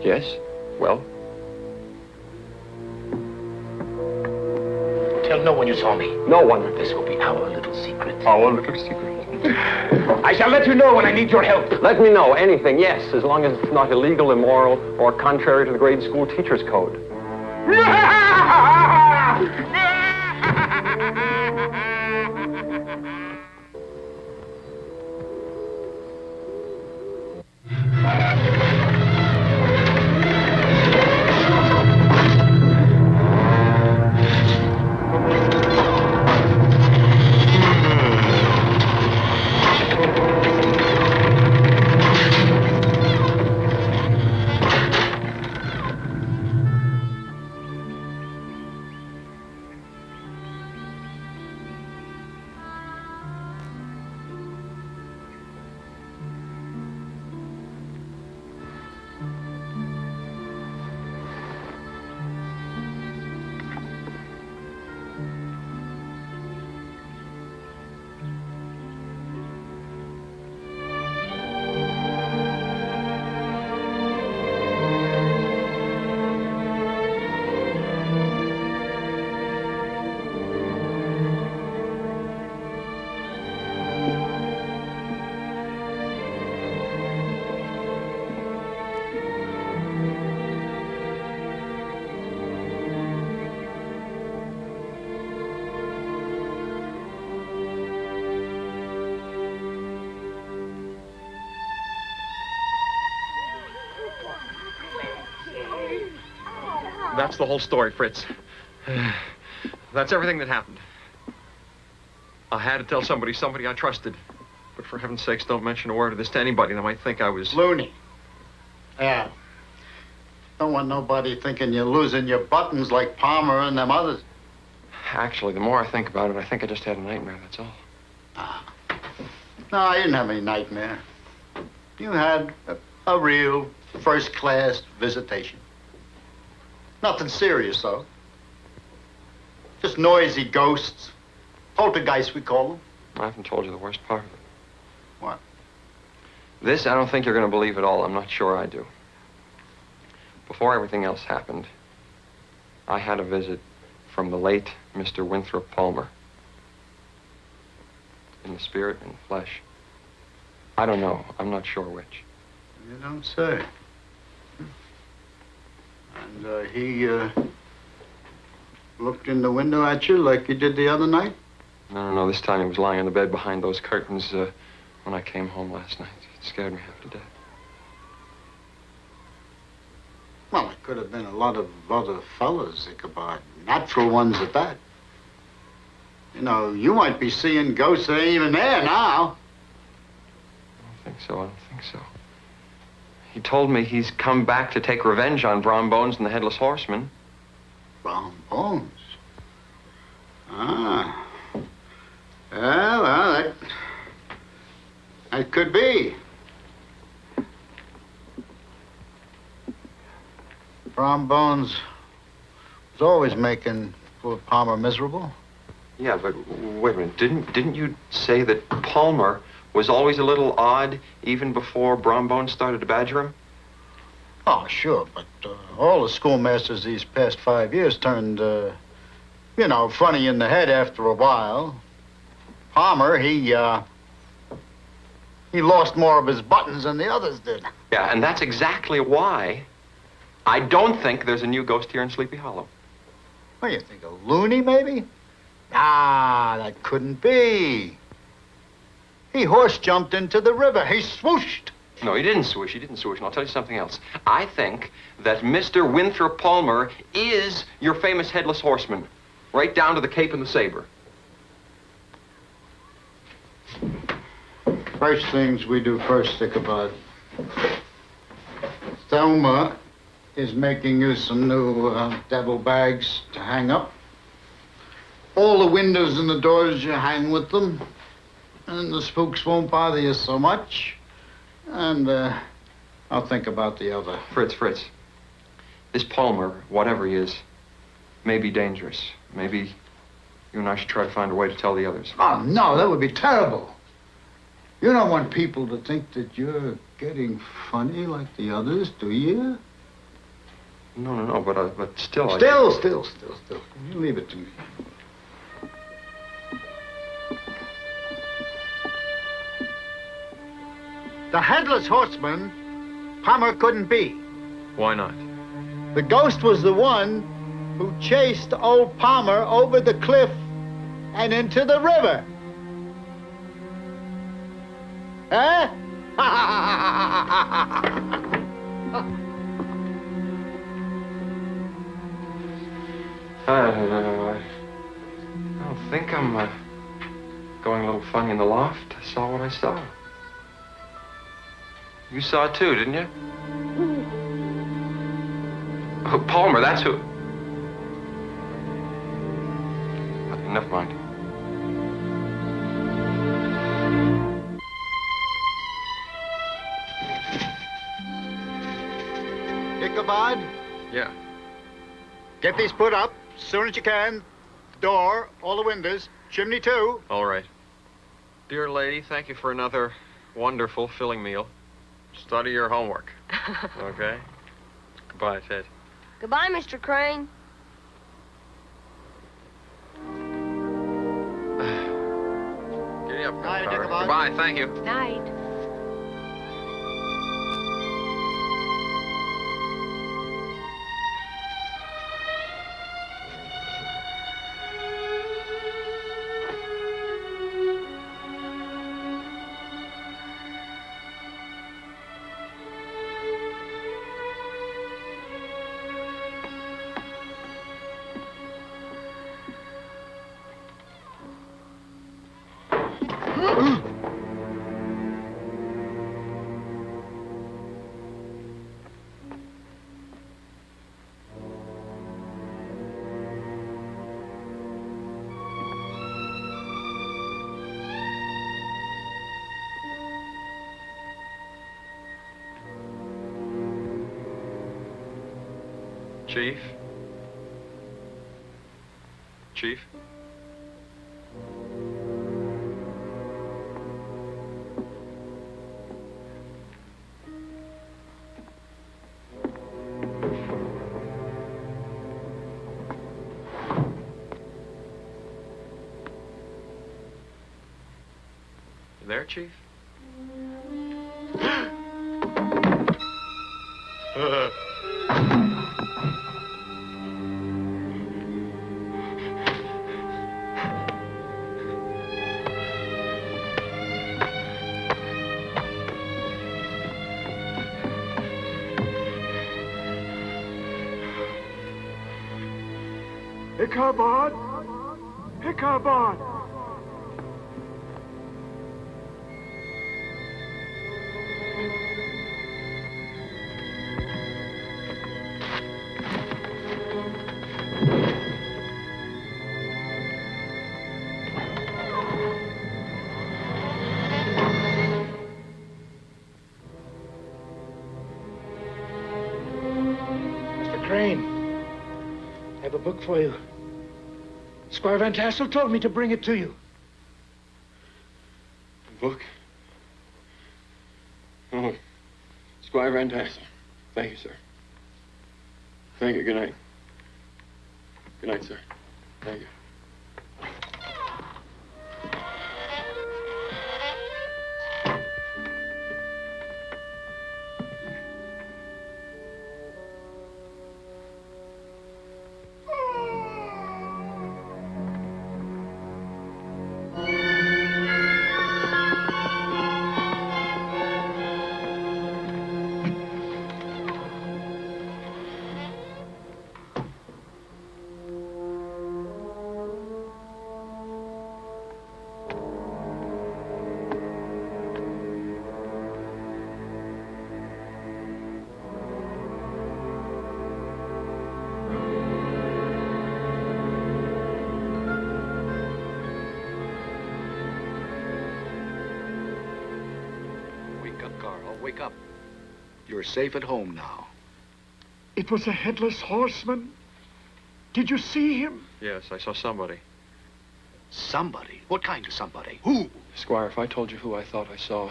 Yes? Well? Tell no one you saw me. No one. This will be our little secret. Our little secret. I shall let you know when I need your help. Let me know anything, yes, as long as it's not illegal, immoral, or contrary to the grade school teacher's code. That's the whole story, Fritz. That's everything that happened. I had to tell somebody I trusted. But for heaven's sakes, don't mention a word of this to anybody. They might think I was... Loony. Yeah. Don't want nobody thinking you're losing your buttons like Palmer and them others. Actually, the more I think about it, I think I just had a nightmare, that's all. No, you didn't have any nightmare. You had a real first-class visitation. Nothing serious, though. Just noisy ghosts. Poltergeists, we call them. I haven't told you the worst part of it. What? This, I don't think you're going to believe at all. I'm not sure I do. Before everything else happened, I had a visit from the late Mr. Winthrop Palmer. In the spirit and flesh. I don't know. I'm not sure which. You don't say. And he looked in the window at you like he did the other night? No. This time he was lying on the bed behind those curtains when I came home last night. It scared me half to death. Well, it could have been a lot of other fellas, Ichabod. Natural ones at that. You know, you might be seeing ghosts that ain't even there now. I don't think so. He told me he's come back to take revenge on Brom Bones and the Headless Horseman. Brom Bones? Ah. Well, It could be. Brom Bones was always making poor Palmer miserable. Yeah, but wait a minute. Didn't you say that Palmer was always a little odd even before Brom Bones started to badger him? Oh, sure, but all the schoolmasters these past 5 years turned, funny in the head after a while. Palmer, he lost more of his buttons than the others did. Yeah, and that's exactly why I don't think there's a new ghost here in Sleepy Hollow. What, you think, a loony, maybe? Ah, that couldn't be. He horse-jumped into the river. He swooshed. No, he didn't swoosh. And I'll tell you something else. I think that Mr. Winthrop Palmer is your famous headless horseman, right down to the cape and the saber. First things we do first, Ichabod. Thelma is making you some new devil bags to hang up. All the windows and the doors you hang with them. And the spooks won't bother you so much. And I'll think about the other. Fritz. This Palmer, whatever he is, may be dangerous. Maybe you and I should try to find a way to tell the others. Oh, no, that would be terrible. You don't want people to think that you're getting funny like the others, do you? No, but still... Still. You leave it to me. The headless horseman, Palmer couldn't be. Why not? The ghost was the one who chased old Palmer over the cliff and into the river. Huh? I don't think I'm going a little funny in the loft. I saw what I saw. You saw it too, didn't you? Oh, Palmer, that's who... Never mind. Ichabod? Yeah. Get these put up as soon as you can. Door, all the windows, chimney too. All right. Dear lady, thank you for another wonderful filling meal. Study your homework. Okay? Goodbye, Ted. Goodbye, Mr. Crane. Giddy up, Night, Carter. Ichabod. Goodbye, thank you. Night. Chief? Chief? You there, Chief? Ichabod! Ichabod! I have a book for you. Squire Van Tassel told me to bring it to you. A book? Oh, Squire Van Tassel. Thank you, sir. Thank you. Good night. Good night, sir. Thank you. Wake up. You're safe at home now. It was a headless horseman. Did you see him? Yes, I saw somebody. Somebody? What kind of somebody? Who? Squire, if I told you who I thought I saw,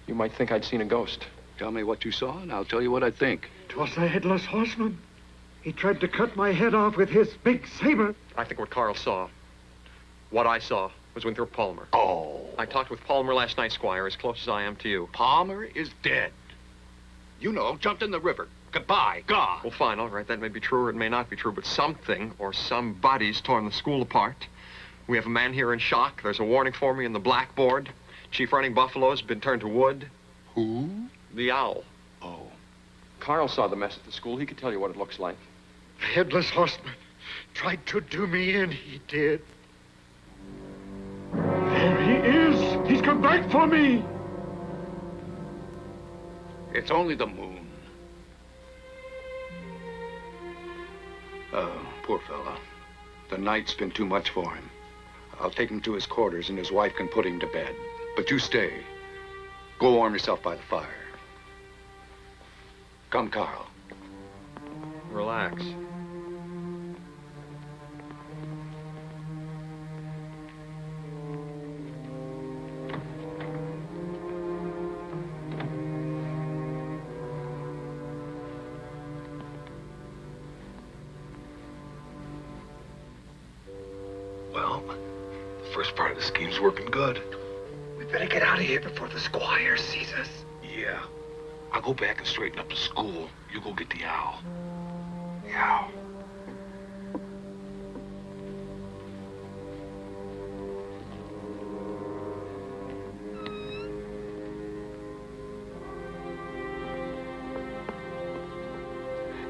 you might think I'd seen a ghost. Tell me what you saw, and I'll tell you what I think. It was a headless horseman. He tried to cut my head off with his big saber. I think what Carl saw, what I saw, was with your Palmer. Oh. I talked with Palmer last night, Squire, as close as I am to you. Palmer is dead. You know, jumped in the river. Goodbye, gone. Well, fine, all right. That may be true or it may not be true, but something or somebody's torn the school apart. We have a man here in shock. There's a warning for me in the blackboard. Chief Running Buffalo's been turned to wood. Who? The owl. Oh. Carl saw the mess at the school. He could tell you what it looks like. The headless horseman tried to do me in. He did. There he is. He's come back for me. It's only the moon. Oh, poor fella. The night's been too much for him. I'll take him to his quarters and his wife can put him to bed. But you stay. Go warm yourself by the fire. Come, Carl. Relax. Well, the first part of the scheme's working good. We better get out of here before the squire sees us. Yeah. I'll go back and straighten up the school. You go get the owl. The owl.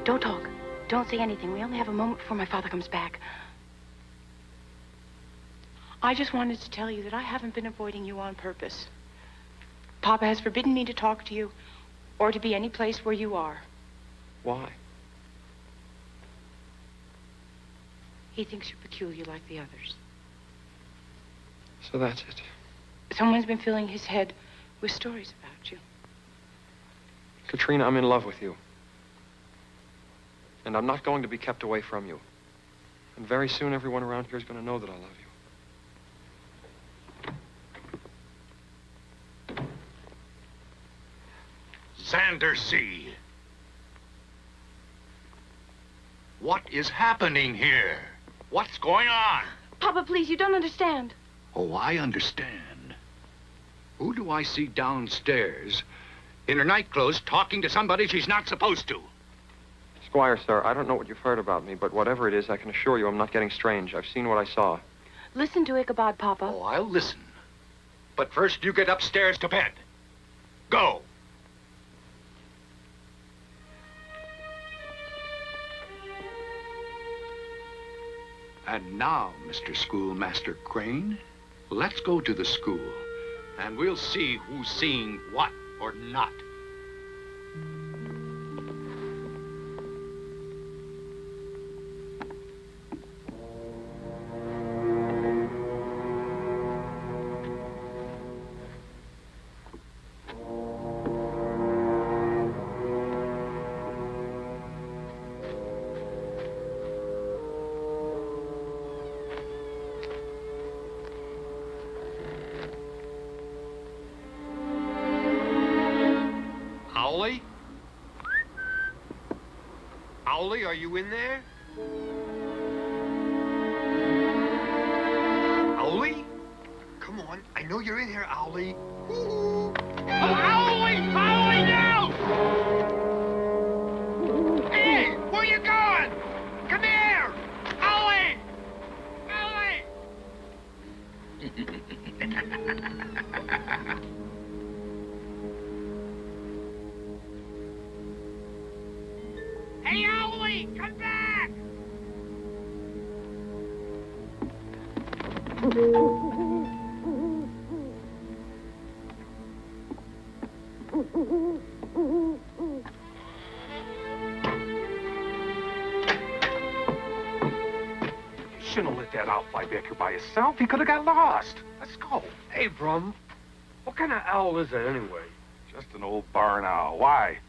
Don't talk. Don't say anything. We only have a moment before my father comes back. I just wanted to tell you that I haven't been avoiding you on purpose. Papa has forbidden me to talk to you or to be any place where you are. Why? He thinks you're peculiar like the others. So that's it. Someone's been filling his head with stories about you. Katrina, I'm in love with you. And I'm not going to be kept away from you. And very soon everyone around here is going to know that I love you. Xander C. What is happening here? What's going on? Papa, please, you don't understand. Oh, I understand. Who do I see downstairs in her nightclothes talking to somebody she's not supposed to? Squire, sir, I don't know what you've heard about me, but whatever it is, I can assure you I'm not getting strange. I've seen what I saw. Listen to Ichabod, Papa. Oh, I'll listen. But first, you get upstairs to bed. Go. And now, Mr. Schoolmaster Crane, let's go to the school, and we'll see who's seeing what or not. you in there? Owlie? Come on, I know you're in here, Owlie. Oh, Owlie! Owlie, now! Hey, where you going? Come here! Owlie! Owlie! Hey, Owlie! Come back! Shouldn't have let that owl fly back here by himself. He could have got lost. Let's go. Hey, Brom, what kind of owl is it anyway? Just an old barn owl. Why?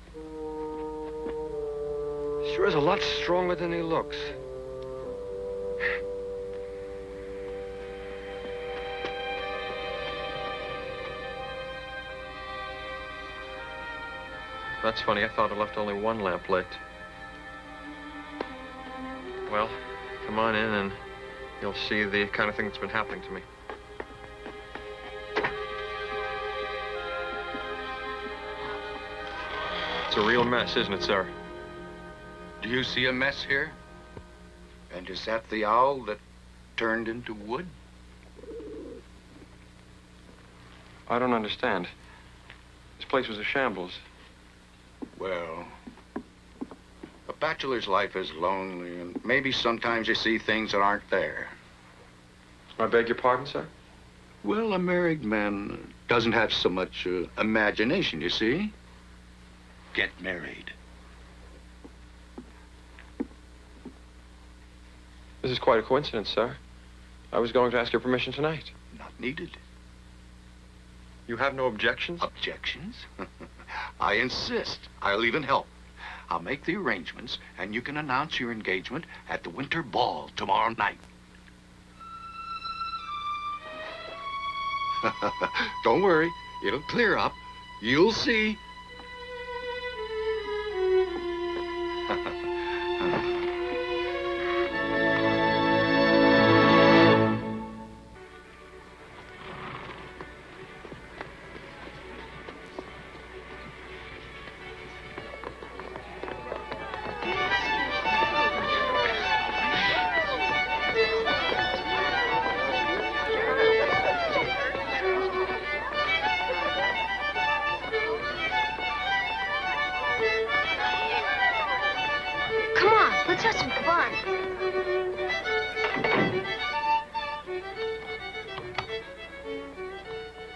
Sure is a lot stronger than he looks. That's funny. I thought I left only one lamp lit. Well, come on in and you'll see the kind of thing that's been happening to me. It's a real mess, isn't it, sir? Do you see a mess here? And is that the owl that turned into wood? I don't understand. This place was a shambles. Well, a bachelor's life is lonely, and maybe sometimes you see things that aren't there. I beg your pardon, sir? Well, a married man doesn't have so much imagination, you see. Get married. This is quite a coincidence, sir. I was going to ask your permission tonight. Not needed. You have no objections? Objections? I insist. I'll even help. I'll make the arrangements, and you can announce your engagement at the winter ball tomorrow night. Don't worry. It'll clear up. You'll see.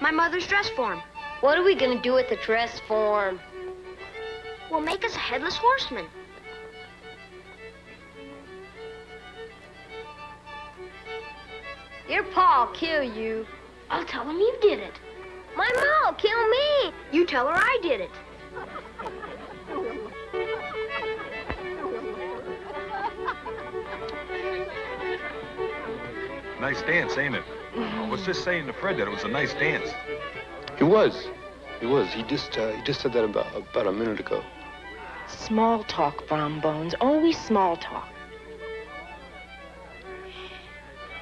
My mother's dress form. What are we gonna do with the dress form? We'll make us a headless horseman. Your pa'll kill you. I'll tell him you did it. My ma'll kill me. You tell her I did it. Nice dance, ain't it? I was just saying to Fred that it was a nice dance. He was. He just said that about a minute ago. Small talk, Brom Bones. Always small talk.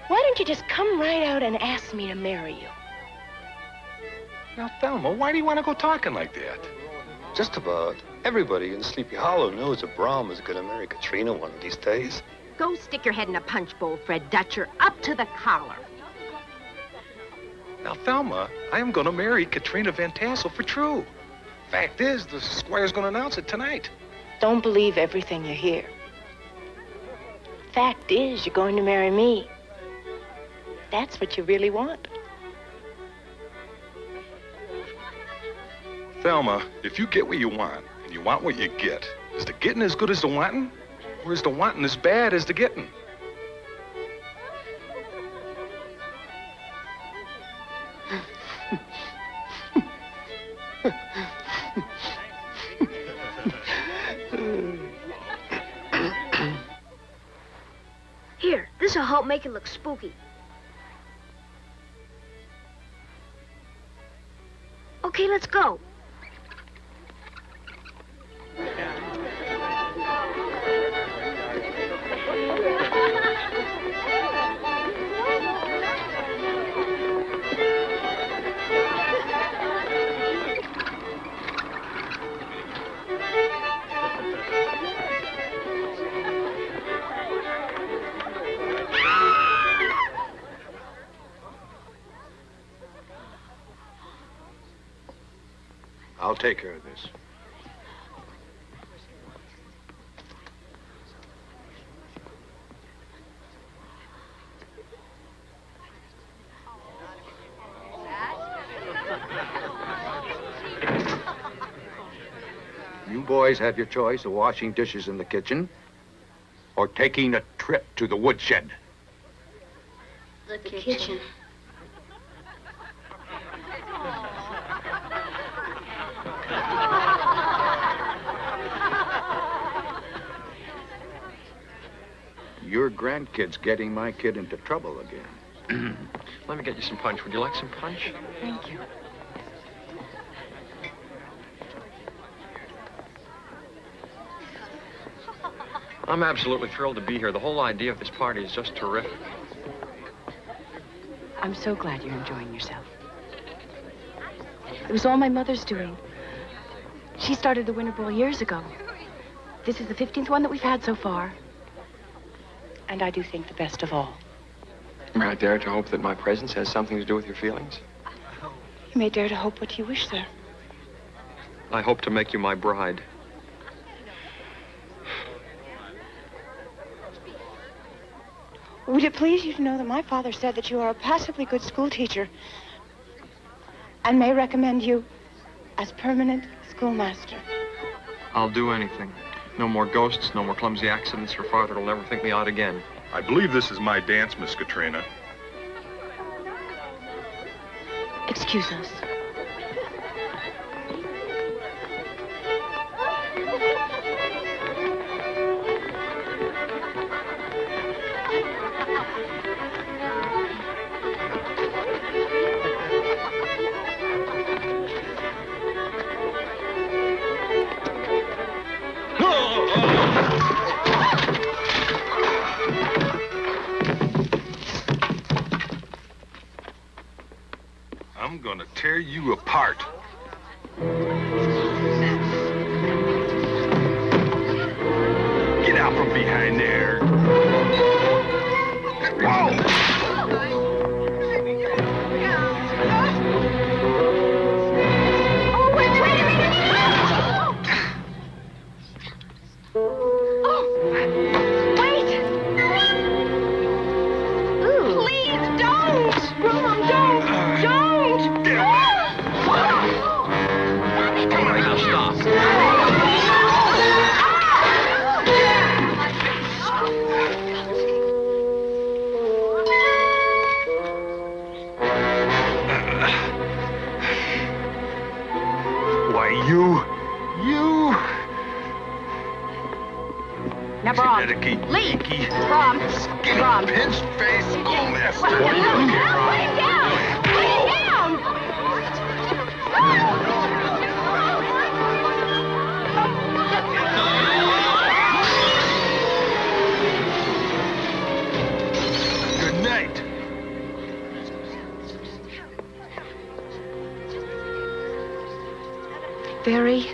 Why don't you just come right out and ask me to marry you? Now, Thelma, why do you want to go talking like that? Just about everybody in Sleepy Hollow knows that Brom is going to marry Katrina one of these days. Go stick your head in a punch bowl, Fred Dutcher, up to the collar. Now, Thelma, I am going to marry Katrina von Tassel for true. Fact is, the squire's going to announce it tonight. Don't believe everything you hear. Fact is, you're going to marry me. That's what you really want. Thelma, if you get what you want, and you want what you get, is the getting as good as the wanting? Or is the wanting as bad as the getting? Here, this'll help make it look spooky. Okay, let's go. I'll take care of this. You boys have your choice of washing dishes in the kitchen or taking a trip to the woodshed. The kitchen. Your grandkid's getting my kid into trouble again. Let me get you some punch. Would you like some punch? Thank you. I'm absolutely thrilled to be here. The whole idea of this party is just terrific. I'm so glad you're enjoying yourself. It was all my mother's doing. She started the Winter Ball years ago. This is the 15th one that we've had so far. And I do think the best of all. May I dare to hope that my presence has something to do with your feelings? You may dare to hope what you wish, sir. I hope to make you my bride. Would it please you to know that my father said that you are a passably good school teacher and may recommend you as permanent schoolmaster? I'll do anything. No more ghosts, no more clumsy accidents. Your father will never think me out again. I believe this is my dance, Miss Katrina. Excuse us. I'm gonna tear you apart. Get out from behind there. Whoa! Oh, wait a minute! Wait! Ooh. Please, don't! Brom, don't! Don't! Come on, now stop. Why, you... Now, Brom, Genetic leave. Yankee, Brom, skinny, Brom. pinched face schoolmaster. What are you doing here, Brom? Put him down! Put him down! Good night. Very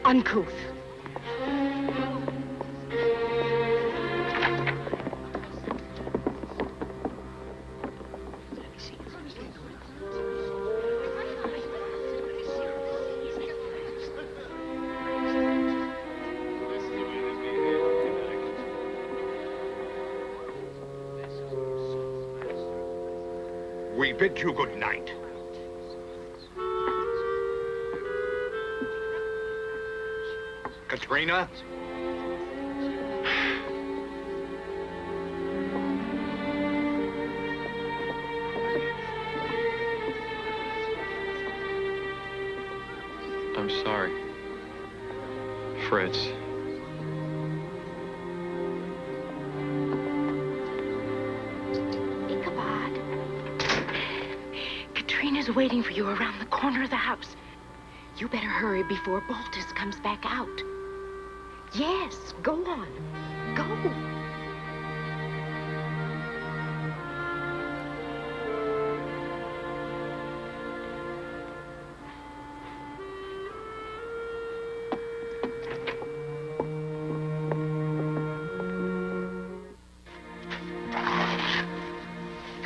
uncouth. We bid you good night. Katrina? I'm sorry. Fritz. Ichabod. Katrina's waiting for you around the corner of the house. You better hurry before Baltus comes back out. Yes, go on. Go.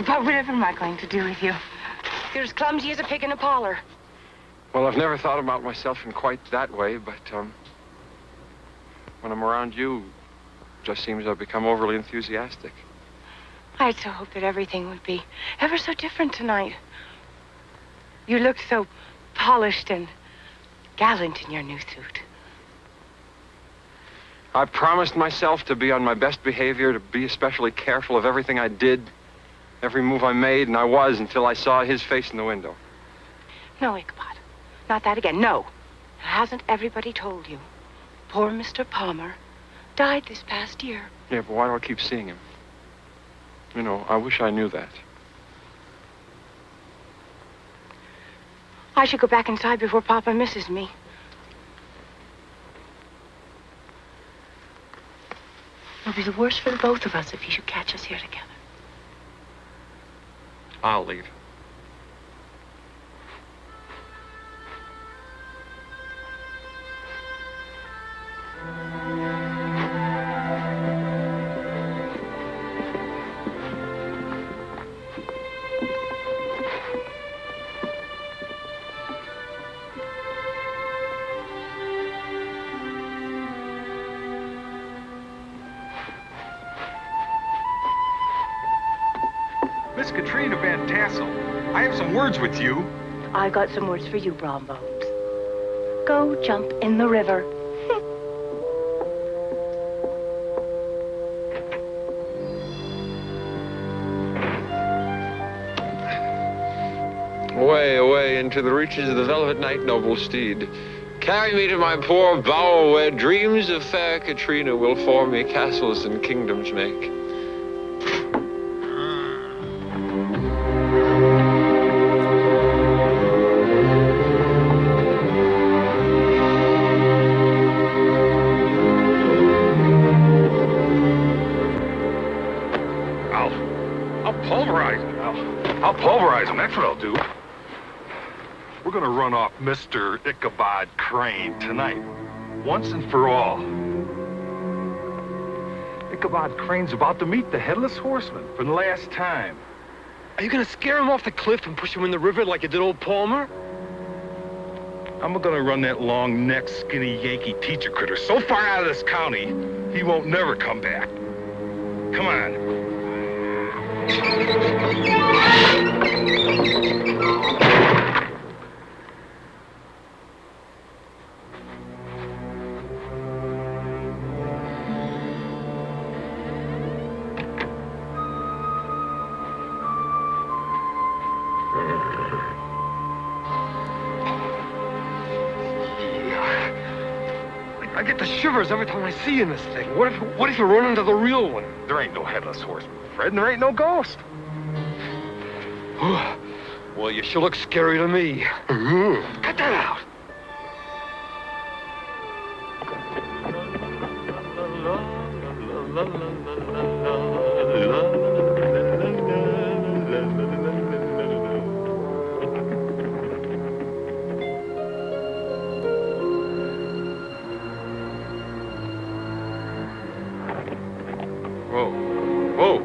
But whatever am I going to do with you? You're as clumsy as a pig in a parlor. Well, I've never thought about myself in quite that way, but, when I'm around you, it just seems I've become overly enthusiastic. I'd so hoped that everything would be ever so different tonight. You looked so polished and gallant in your new suit. I promised myself to be on my best behavior, to be especially careful of everything I did, every move I made, and I was until I saw his face in the window. No, Ichabod. Not that again. No. Hasn't everybody told you? Poor Mr. Palmer died this past year. Yeah, but why do I keep seeing him? You know, I wish I knew that. I should go back inside before Papa misses me. It'll be the worst for the both of us if he should catch us here together. I'll leave. Miss Katrina von Tassel, I have some words with you. I got some words for you, Brom Bones. Go jump in the river. Away, away into the reaches of the velvet night, noble steed. Carry me to my poor bower where dreams of fair Katrina will for me castles and kingdoms make. I'll pulverize him. That's what I'll do. We're gonna run off Mr. Ichabod Crane tonight, once and for all. Ichabod Crane's about to meet the Headless Horseman for the last time. Are you gonna scare him off the cliff and push him in the river like you did old Palmer? I'm gonna run that long-necked, skinny Yankee teacher critter so far out of this county, he won't never come back. Come on. I get the shivers every time I see you in this thing. What if you run into the real one? There ain't no Headless Horseman, Fred, and there ain't no ghost. Well, you sure look scary to me. Cut that out. Whoa. Whoa.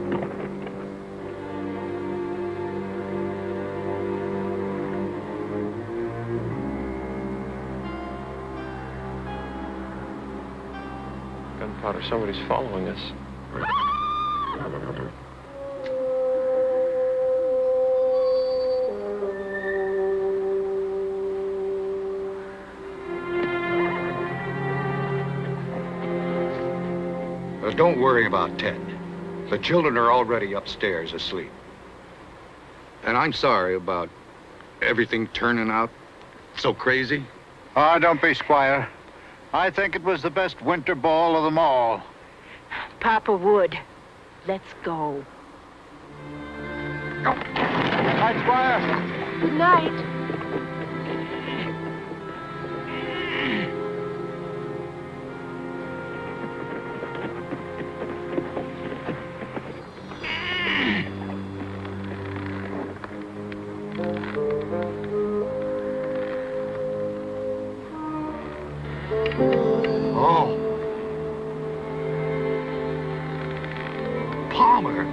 Gunpowder, somebody's following us. Don't worry about Ted. The children are already upstairs asleep. And I'm sorry about everything turning out so crazy. Oh, don't be, Squire. I think it was the best winter ball of them all. Papa would. Let's go. Night, Squire. Good night. Oh. Palmer.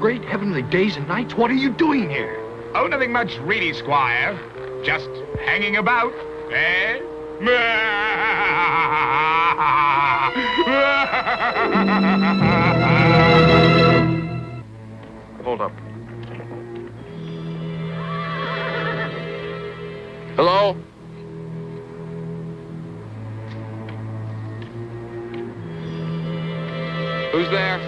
great heavenly days and nights, what are you doing here? Oh, nothing much, really, Squire. Just hanging about, eh? Hold up. Hello? Who's there?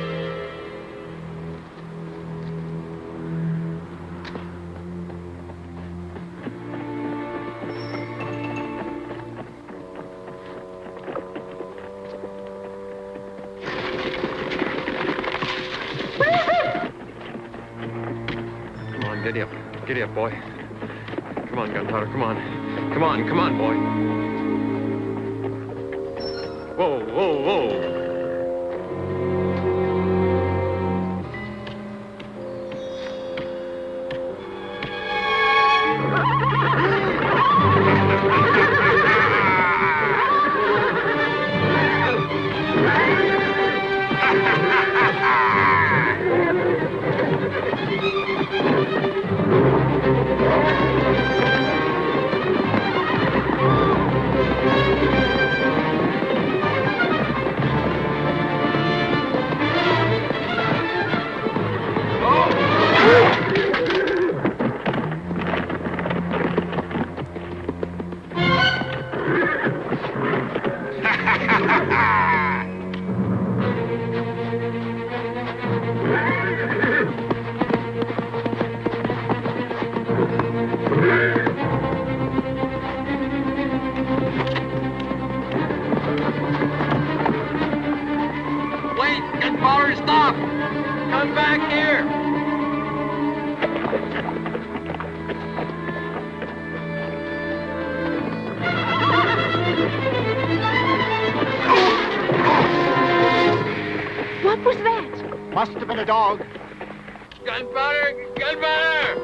Come on, giddy up. Giddy up, boy. Come on, Gunpowder, come on. Come on, boy. Whoa, whoa, whoa. Wait, Gunpowder, stop! Come back here! What was that? Must have been a dog. Gunpowder! Gunpowder!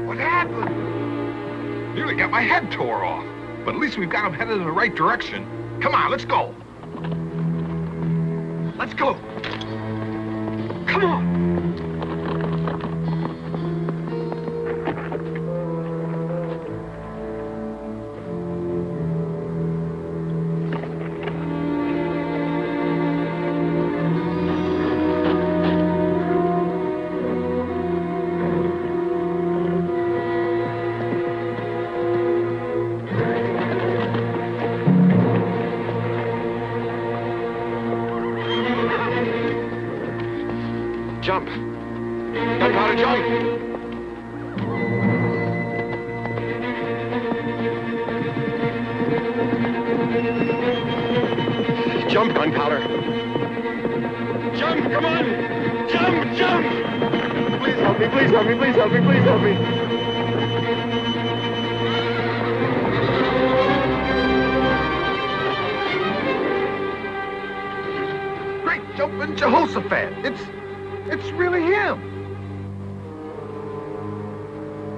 What happened? Nearly got my head tore off. But at least we've got him headed in the right direction. Come on, let's go. Let's go. Come on. Jump. Gunpowder, jump. Jump, Gunpowder. Jump, come on. Jump, jump. Please help me, please help me, please help me, please help me. Great jumping Jehoshaphat. It's really him.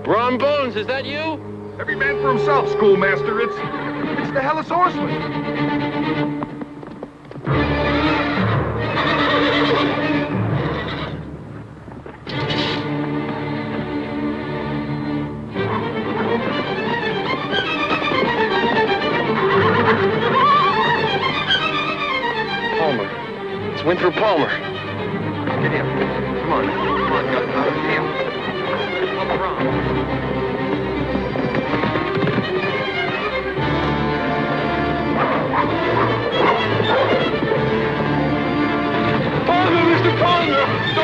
Brom Bones, is that you? Every man for himself, schoolmaster. It's the Hellas Horseman. Palmer. It's Winthrop Palmer. Get him. Come on, Gunpowder. Get him. Up around. Palmer, Mr. Palmer!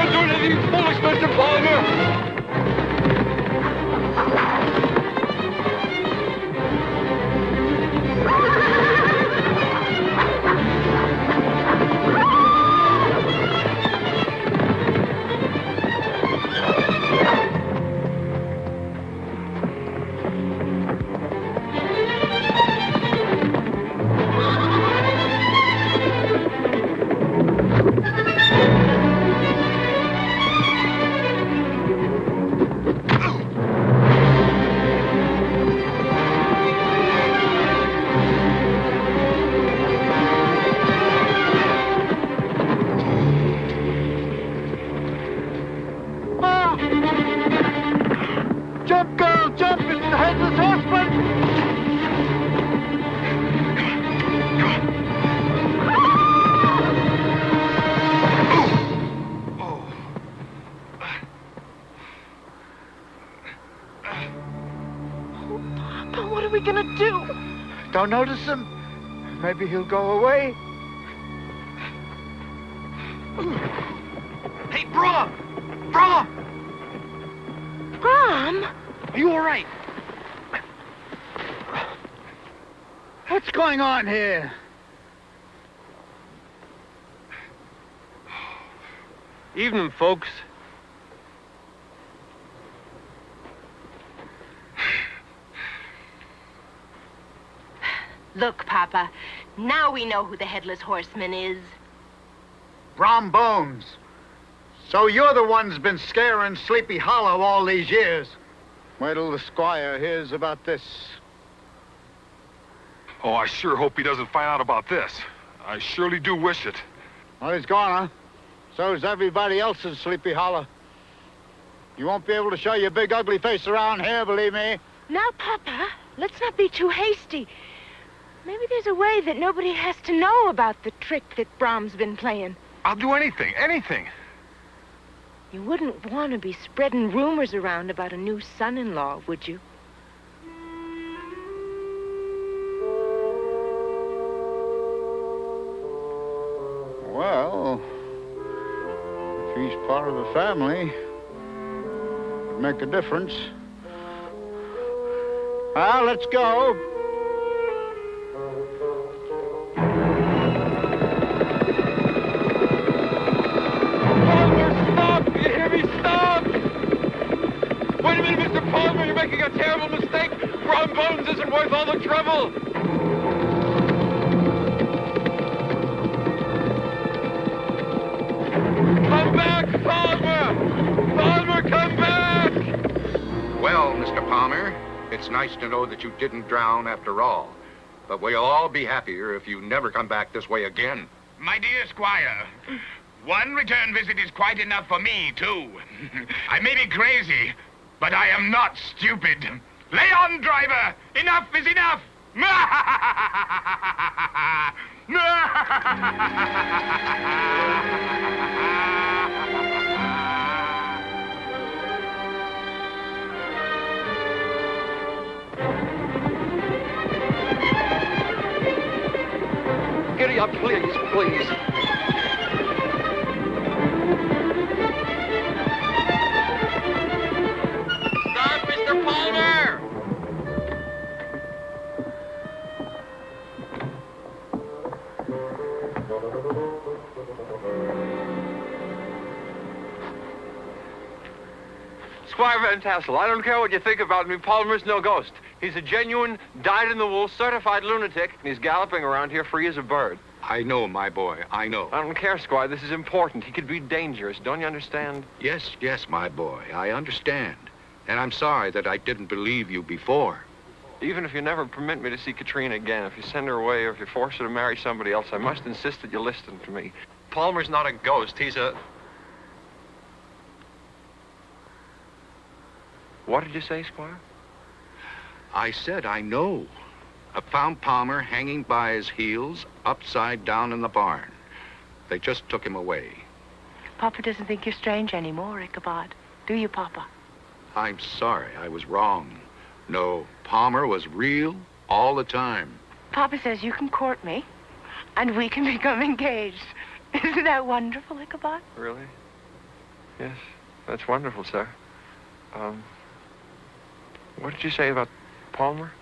don't notice him, maybe he'll go away. Hey, Brom! Brom! Brom? Are you all right? What's going on here? Evening, folks. Look, Papa, now we know who the Headless Horseman is. Brom Bones. So you're the one's been scaring Sleepy Hollow all these years. Wait till the squire hears about this. Oh, I sure hope he doesn't find out about this. I surely do wish it. Well, he's gone, huh? So's everybody else in Sleepy Hollow. You won't be able to show your big ugly face around here, believe me. Now, Papa, let's not be too hasty. Maybe there's a way that nobody has to know about the trick that Brom's been playing. I'll do anything, anything. You wouldn't want to be spreading rumors around about a new son-in-law, would you? Well, if he's part of the family, it'd make a difference. Well, let's go. Wait a minute, Mr. Palmer, you're making a terrible mistake. Brom Bones isn't worth all the trouble. Come back, Palmer! Palmer, come back! Well, Mr. Palmer, it's nice to know that you didn't drown after all. But we'll all be happier if you never come back this way again. My dear Squire, one return visit is quite enough for me, too. I may be crazy, but I am not stupid. Lay on, driver! Enough is enough! Giddy up, please, please. Stop, Mr. Palmer! Squire Van Tassel, I don't care what you think about me. Palmer's no ghost. He's a genuine, dyed-in-the-wool, certified lunatic, and he's galloping around here free as a bird. I know, my boy, I know. I don't care, Squire. This is important. He could be dangerous. Don't you understand? Yes, yes, my boy, I understand. And I'm sorry that I didn't believe you before. Even if you never permit me to see Katrina again, if you send her away or if you force her to marry somebody else, I must insist that you listen to me. Palmer's not a ghost. He's a... What did you say, Squire? I said I know. I found Palmer hanging by his heels, upside down in the barn. They just took him away. Papa doesn't think you're strange anymore, Ichabod. Do you, Papa? I'm sorry, I was wrong. No, Palmer was real all the time. Papa says you can court me, and we can become engaged. Isn't that wonderful, Ichabod? Really? Yes, that's wonderful, sir. What did you say about Palmer?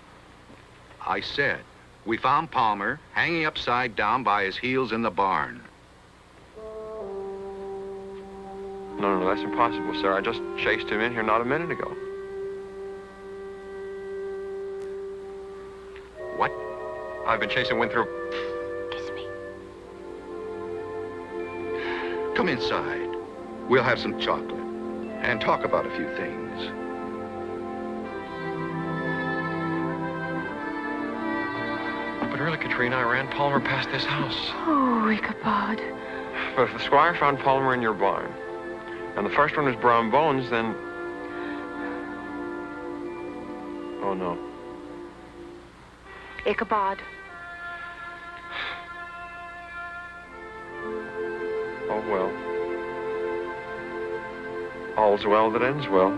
I said, we found Palmer hanging upside down by his heels in the barn. No, that's impossible, sir. I just chased him in here not a minute ago. What? I've been chasing Winthrop. Kiss me. Come inside. We'll have some chocolate and talk about a few things. But really, Katrina, I ran Palmer past this house. Oh, Ichabod. But if the squire found Palmer in your barn, and the first one was Brom Bones, then... Oh, no. Ichabod. Oh, well. All's well that ends well.